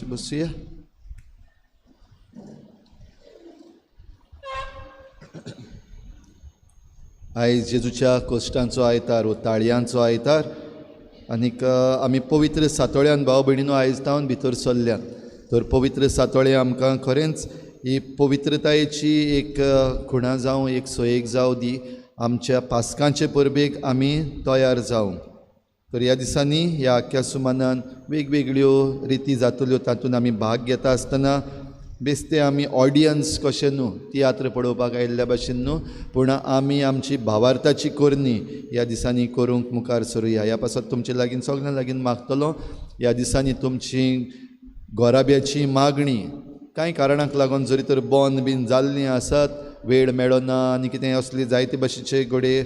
बसूया. आयज जेजूच्या कोश्टांचो आयतार वो ताळयांचो आयतार आनीक आमी पवित्र सातोळ्यान भाव भयणीनो आयज तावन भितर सरल्यात. तर पवित्र सातोळे आमकां खरेंच ही पवित्रतायेची एक खुणा जावं, एक सोयेक जावं दी. आमच्या पास्कांचे परबेक आमी तयार जावं. तर ह्या दिसांनी ह्या आख्या सुमानान वेगवेगळ्यो रिती जातल्यो, तातूंत आमी भाग घेता आसतना बेश्टे आमी ऑडियन्स कशें न्हू, तियात्र पळोवपाक आयिल्ल्या भशेन न्हू, पूण आमी आमची भावार्थाची कोरणी ह्या दिसांनी करूंक मुखार सरुया. ह्या पासत तुमचे लागीं सगळ्यां लागीं मागतलो. ह्या दिसांनी तुमची गोराब्याची मागणी कांय कारणांक लागून जरी तर बंद बीन जाल्लीं आसात, वेळ मेळना आनी कितें असले जायते भशेचे घडये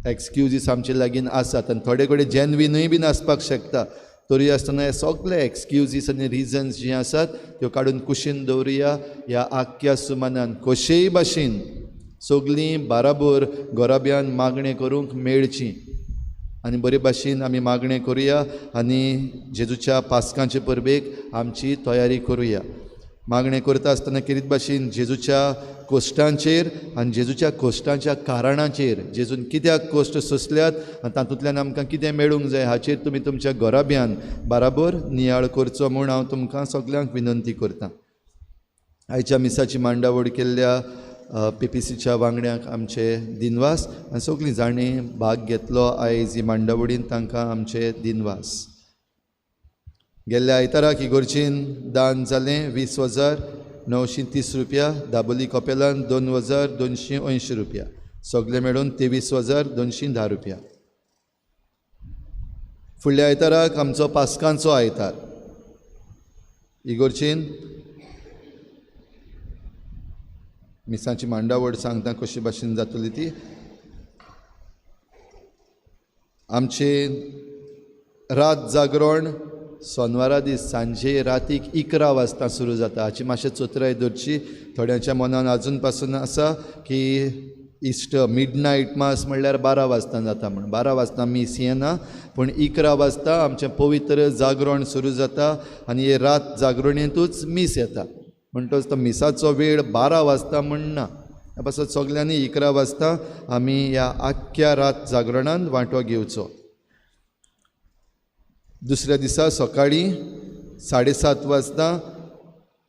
एक्सक्युजीस आमचे लागीं आसात आनी थोडे कडेन जेन्युइनूय बीन आसपाक शकता. तरी आसतना हे सगळे एक्सक्युजीस आनी रिजन्स जे आसात त्यो काडून कुशीन दवरुया. ह्या आख्या सुमानान कशेय भाशेन सगळीं बाराबर गोराब्यान मागणें करूंक मेळची आनी बरे भाशेन आमी मागणें करुया आनी जेजूच्या पास्कांचे परबेक आमची तयारी करुया. मागणें करता आसतना कितें भाशेन जेजूच्या कोश्टांचेर आनी जेजूच्या कोश्टांच्या कारणांचेर, जेजून कित्याक कोश्ट सोंसल्यात आनी तातूंतल्यान आमकां कितें मेळूंक जाय हाचेर तुमी तुमच्या गोराब्यान बाराबर नियाळ करचो म्हूण हांव तुमकां सगळ्यांक विनंती करतां. आयच्या मिसाची मांडावळ केल्ल्या PPCच्या वांगड्यांक आमचे दिनवास आनी सगळीं जाणी भाग घेतलो आयज ही मांडावळीन तांकां आमचे दिनवास. गेल्ल्या आयताराक इगोर्जीन दान जालें 20,930 रुपया. दाबोली कपेलान 2,280 रुपया. सगळे मेळून 23,210 रुपया. फुडल्या आयताराक आमचो पास्कांचो आयतार. इगोर्जीन मिसाची मांडावळ सांगता कशी भाशेन जातली ती. आमचे रात जागरण सोनवारा दीस सांजे रातीक 11 वाजता सुरू जाता. हाची मातशें चोत्राय धरची. थोड्यांच्या मनान आजून पासून आसा की इस्ट मिडनायट मास म्हणल्यार 12 वाजता जाता म्हणून. 12 वाजता मीस येना, पूण 11 वाजता आमचें पवित्र जागरण सुरू जाता आनी हे रात जागरणेंतूच मीस येता. म्हणटच तो मिसाचो वेळ 12 वाजता म्हणना. पासत सगल्यांनी 11 वाजता आमी ह्या आख्या रात जागरणांत वांटो घेवचो. दुसऱ्या दिसा सकाळीं 7:30 वाजता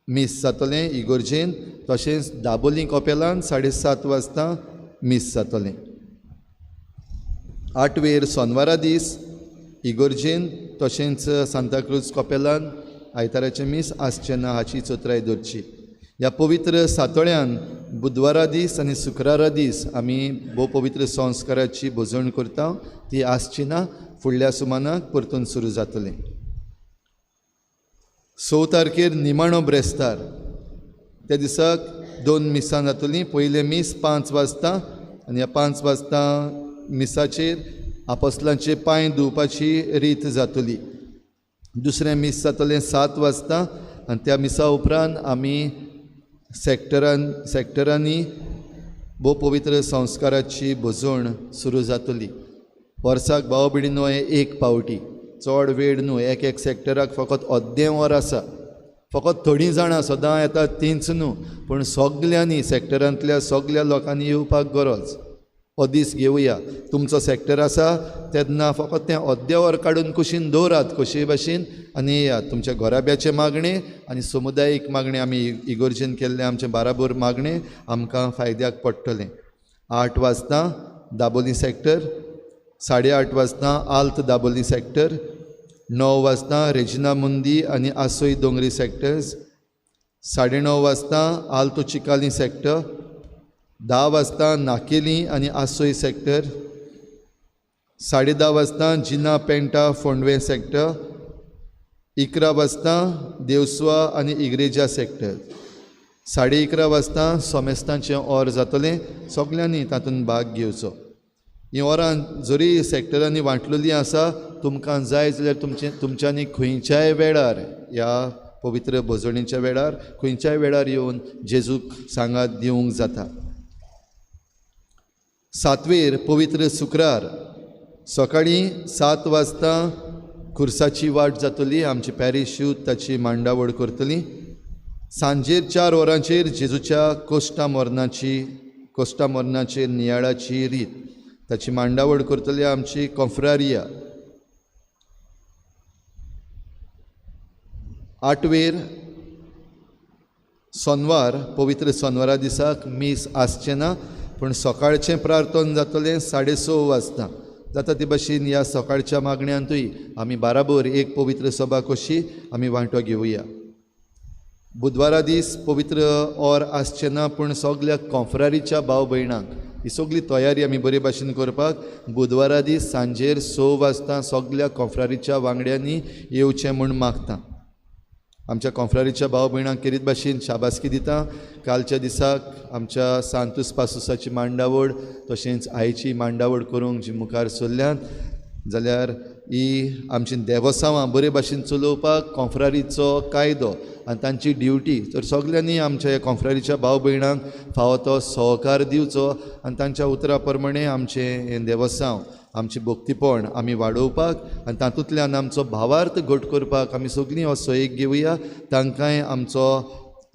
मीस जातलें इगोर्जेन. तशेंच दाबोली कपेलान 7:30 वाजता मीस जातलें. 8 वेर सोनवारा दीस इगोर्जेन तशेंच सांताक्रूज कपेलान आयताराचें मीस आसचें ना हाची चोत्राय धरची. ह्या पवित्र सातोळ्यान बुधवारा दीस आनी शुक्रारा दीस आमी भोव पवित्र संस्काराची भोजवण करता. ती आसची ना, फुडल्या सुमानाक परतून सुरू जातलें. 6 तारखेर निमाणो ब्रेस्तार. त्या दिसाक 2 मिसां जातलीं. पयलें मीस 5 वाजता आनी ह्या 5 वाजता मिसाचेर आपोस्तलांचे पांय धुवपाची रीत जातली. दुसरें मीस जातलें 7 वाजता आनी त्या मिसा उपरांत आमी सॅक्टरांनी भोव पवित्र संस्काराची भोजवण सुरू जातली. वर्साक भाव भयणीनो हे एक पावटी, चड वेळ न्हू. एक सॅक्टराक फकत अर्दें वर आसा. फकत थोडीं जाणां सदां येतात तींच न्हू, पूण सगल्यांनी सॅक्टरांतल्या सगल्या लोकांनी येवपाक गरज. हो दीस घेवया. तुमचो सॅक्टर आसा तेन्ना फकत तें अर्दें वर काडून कुशीन दवरात कशे भाशेन आनी येयात. तुमच्या घोराब्याचे मागणे आनी समुदायीक मागणे आमी इगोर्जेन केल्ले आमचे बाराबर मागणे आमकां फायद्याक पडटलें. 8 वाजता दाबोली सॅक्टर, 8:30 वाजता आल्त दाबोली सॅक्टर, 9 वाजता रेजिना मुंदी आनी आसोई दोंगरी सेक्टर्स, 9:30 वाजता आल्तो चिकाली सेक्टर, 10 वाजता नाकेली आनी आसोई सेक्टर, 10:30 वाजता जिना पेंटा फोंडवे सेक्टर, 11 वाजता देवस्वा आनी इग्रेजा सेक्टर, 11:30 वाजता सोमेस्तांचें ओर जातलें. सगल्यांनी तातूंत भाग घेवचो. हीं वरां जरी सेक्टरांनी वांटलेलीं आसा, तुमकां जाय जाल्यार तुमच्यांनी खंयच्याय वेळार ह्या पवित्र भोजवणीच्या वेळार खंयच्याय वेळार येवन जेजूक सांगात दिवंक जाता. 7वेर पवित्र शुक्रार सकाळीं 7 वाजता खुर्साची वाट जातली. आमची पॅरीश यूथ ताची मांडावळ करतली. सांजेर 4 वरांचेर जेजूच्या कोश्टा मोर्नाचेर नियाळाची रीत ताची मांडावळ करतली आमची कॉन्फ्रारिया. 8वेर सोनवार पवित्र सोनवारा दिसाक मीस आसचें ना, पूण सकाळचें प्रार्थन जातलें 6:30 वाजता. जाता ते भाशेन ह्या सकाळच्या मागण्यांतूय आमी बाराबर एक पवित्र सभा कशी आमी वांटो घेवया. बुधवारा दीस पवित्र ओर आसचें ना, पूण सगल्या कॉन्फ्रारीच्या भाव भयणांक ही सगळी तयारी आमी बरे भाशेन करपाक बुधवारा दीस सांजेर 6 वाजता सगल्या कॉन्फ्रारीच्या वांगड्यांनी येवचें म्हूण मागता. आमच्या कॉन्फ्रारीच्या भाव भयणांक केरीत भाशेन शाबासकी दिता. कालच्या दिसाक आमच्या सांतूस पासूसाची मांडावळ तशेंच आयची मांडावळ करूंक जी मुखार सरल्यात, जाल्यार ही आमची देवसांवां बरे भाशेन चलोवपाक कॉन्फ्रारीचो कायदो आनी तांची ड्युटी तर सगल्यांनी आमच्या ह्या कॉन्फ्रारीच्या भाव भयणांक फावो तो सहकार दिवचो आनी तांच्या उतरा प्रमाणे आमचें हें देवसांव आमचें भक्तीपण आमी वाडोवपाक आनी तातूंतल्यान आमचो भावार्थ घट करपाक आमी सगळीं हो सयेक घेवया. तांकांय आमचो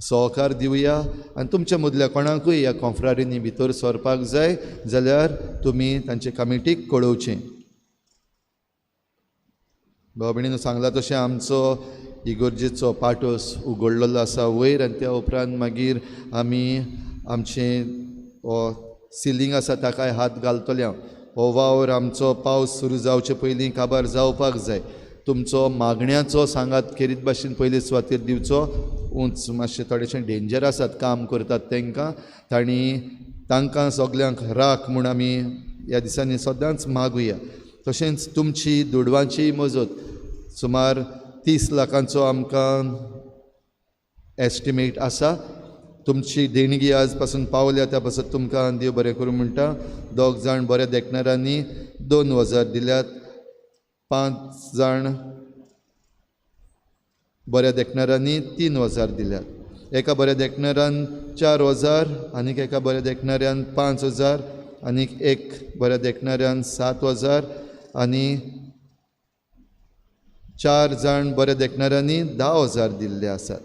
सहकार दिवया. आनी तुमच्या मदल्या कोणाकूय ह्या कॉन्फ्रारींनी भितर सरपाक जाय जाल्यार तुमी तांचे कमिटीक कळोवचें. भाव भयणीन सांगलां तशें आमचो इगोर्जेचो पाटोस उगडलेलो आसा वयर आनी त्या उपरांत मागीर आमी आमचें हो सिलींग आसा ताकाय हात घालतले. हो वावर आमचो पावस सुरू जावचे पयलीं काबार जावपाक जाय. तुमचो मागण्याचो सांगात खेरीत भाशेन पयले सुवातेर दिवचो. उंच मातशें थोडेशें डेंजर आसात काम करतात तांकां, तांकां सगल्यांक राख म्हूण आमी ह्या दिसांनी सदांच मागुया. तशेंच तुमची दुडवांची मजत सुमार 30 लाखांचो आमकां एस्टिमेट आसा. तुमची देणगी आज पासून पावल्या त्या पासून तुमकां देव बरें करूं म्हणटा. 2 जाण बऱ्या देखणाऱ्यांनी 2,000 दिल्यात, 5 जाण बऱ्या देखणाऱ्यांनी 3,000 दिल्यात. एका बऱ्या देखणाऱ्यान 4,000 आनीक एका बऱ्या देखणाऱ्यान 5,000 आनीक एक बऱ्या देखणाऱ्यान 7,000 आनी 4 जाण बऱ्या देखणाऱ्यांनी 10,000 दिल्ले आसात.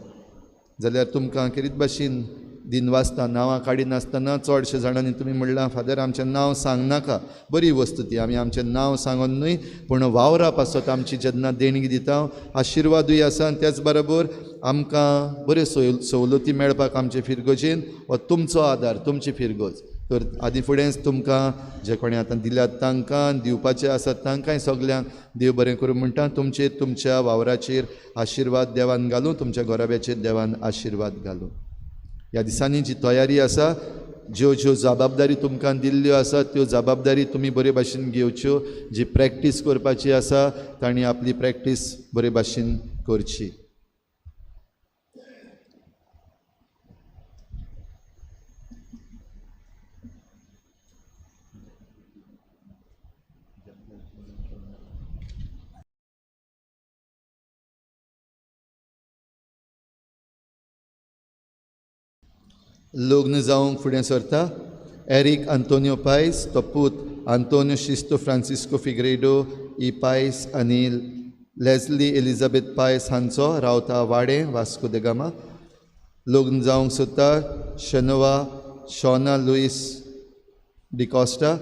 जाल्यार तुमकां कितें भाशेन दिनवासता नांवां काडी नासतना चडशे जाणांनी तुमी म्हणलां फादर आमचें नांव सांगनाका. बरी वस्त ती, आमी आमचें नांव सांगोन न्हय पूण वावरा पासत आमची जेन्ना देणगी दिता आशिर्वादूय आसा आनी त्याच बरोबर आमकां बऱ्यो सवलती मेळपाक आमचे फिरगोजेन हो तुमचो आदार, तुमची फिरगोज. तर आदी फुडेंच तुमकां जे कोणी आतां दिल्यात तांकां दिवपाचे आसात तांकांय सगल्यांक देव बरें करूं म्हणटा. तुमच्या वावराचेर आशिर्वाद देवान घालूं, तुमच्या गोराब्याचेर देवान आशिर्वाद घालूं. ह्या दिसांनी जी तयारी आसा, ज्यो जबाबदारी तुमकां दिल्ल्यो आसा त्यो जबाबदारी तुमी बरे भाशेन घेवच्यो. जी प्रॅक्टीस करपाची आसा तांणी आपली प्रॅक्टीस बरे भाशेन करची. लग्न जावंक फुडें सरता. एरिक आंतोनियो पायस तो पूत आंतोनियो शिस्तो फ्रांसिस्को फिग्रेडो ई पायस आनी लेस्ली एलिझाबेथ पायस हांचो रावता वाडे वास्को दे गामा. लग्न जावंक सोदता शेनोवा शॉना लुईस डिकॉस्टा,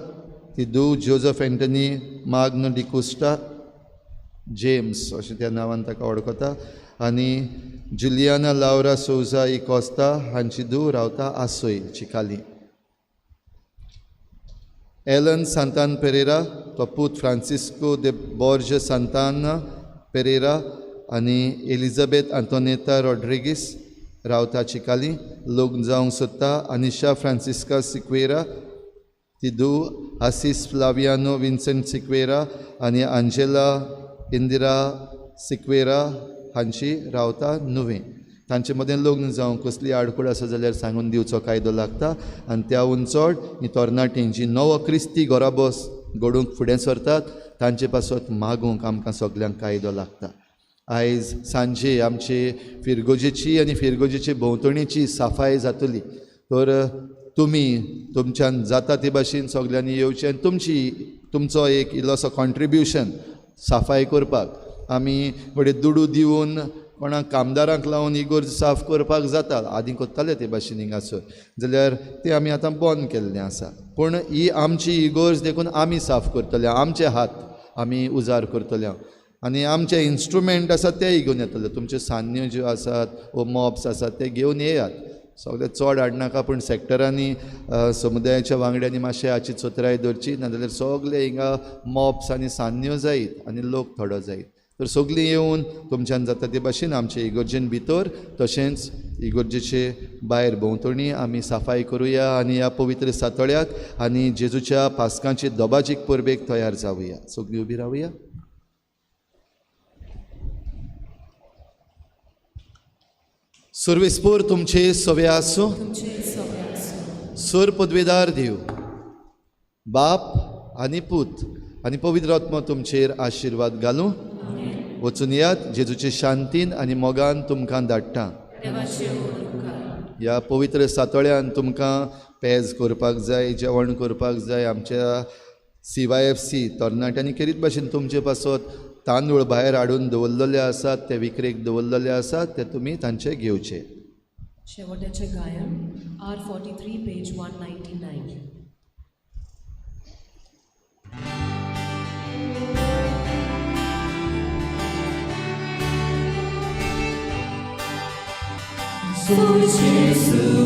तिदू जोझफ एंटनी माग्नो डिकोस्टा जेम्स अशें त्या नांवान ताका वळखता. आनी जुलियाना लावरा सोजा ई कॉस्ता हांची धूव रावता आसोय चिकाली. एलन सांतान पेरेरा तो पूत फ्रांसिस्को दे बोर्ज सांताना पेरेरा आनी एलिझाबेथ आंतोनेता रॉड्रिगीस रावता चिकाली लोक जावंक सोदता अनिशा फ्रांसिस्का सिक्वेरा तिदू आसिस फ्लावियानो विन्सेंट सिक्वेरा आनी आंजेला इंदिरा सिक्वेरा हांची रावता नुवें तांचे मदें लग्न जावंक कसली आडखळ आसा जाल्यार सांगून दिवचो कायदो लागता आनी त्याहून चड ही तरणाटीं जी नवो क्रिस्ती घोराबस घडोवंक फुडें सरतात तांचे पासत मागूंक आमकां सगल्यांक कायदो लागता आयज सांजे आमचे फिरगोजेची आनी फिरगोजेचे भोंवतणीची साफाय जातली तर तुमी तुमच्यान जाता ते भाशेन सगल्यांनी येवचें आनी तुमचो एक इल्लोसो कॉन्ट्रिब्युशन साफाय करपाक आमी थोडे दुडू दिवन कोणाक कामदारांक लावन इगोर्ज साफ करपाक जाता आदीं कोत्ताले ते भाशेन हिंगासर जाल्यार ते आमी आतां बंद केल्लें आसा पूण ही आमची इगोर्ज देखून आमी साफ करतले आमचे हात आमी उजार करतले आनी आमचे इन्स्ट्रुमेंट आसात ते घेवन येतले तुमच्यो सान्न्यो ज्यो आसात वो मॉप्स आसात ते घेवन येयात सगळे चड हाडनाका पूण सॅक्टरांनी समुदायाच्या वांगड्यांनी मातशें हाची चोत्राय धरची नाजाल्यार सगळे हिंगा मॉप्स आनी सान्न्यो जायत आनी लोक थोडो जायत तर सगळीं येवन तुमच्यान जाता ते भाशेन आमचे इगोर्जेन भितर तशेंच इगोर्जेचे भायर भोंवतणी आमी साफाय करुया आनी ह्या पवित्र सातळ्याक आनी जेजूच्या पास्कांची दोबाजीक परबेक तयार जावुया सगळीं उबी रावुया सर्वेस्पोर तुमचे सवे आसूं सर पदवेदार देव बाप आनी पूत आनी पवित्र आत्मा तुमचेर आशिर्वाद घालूं वचून यात जेजूचे शांतीन आनी मोगान तुमकां धाडटा ह्या पवित्र सातळ्यान तुमकां पेज करपाक जाय जेवण करपाक जाय आमच्या CYFC तरणाट्यांनी केरीत भाशेन तुमचे पासत तांदूळ भायर हाडून दवरलेले आसात ते विक्रेक दवरलेले आसात ते तुमी तांचे घेवचे शेवटाचे गायन R43 पेज 199 Jesu,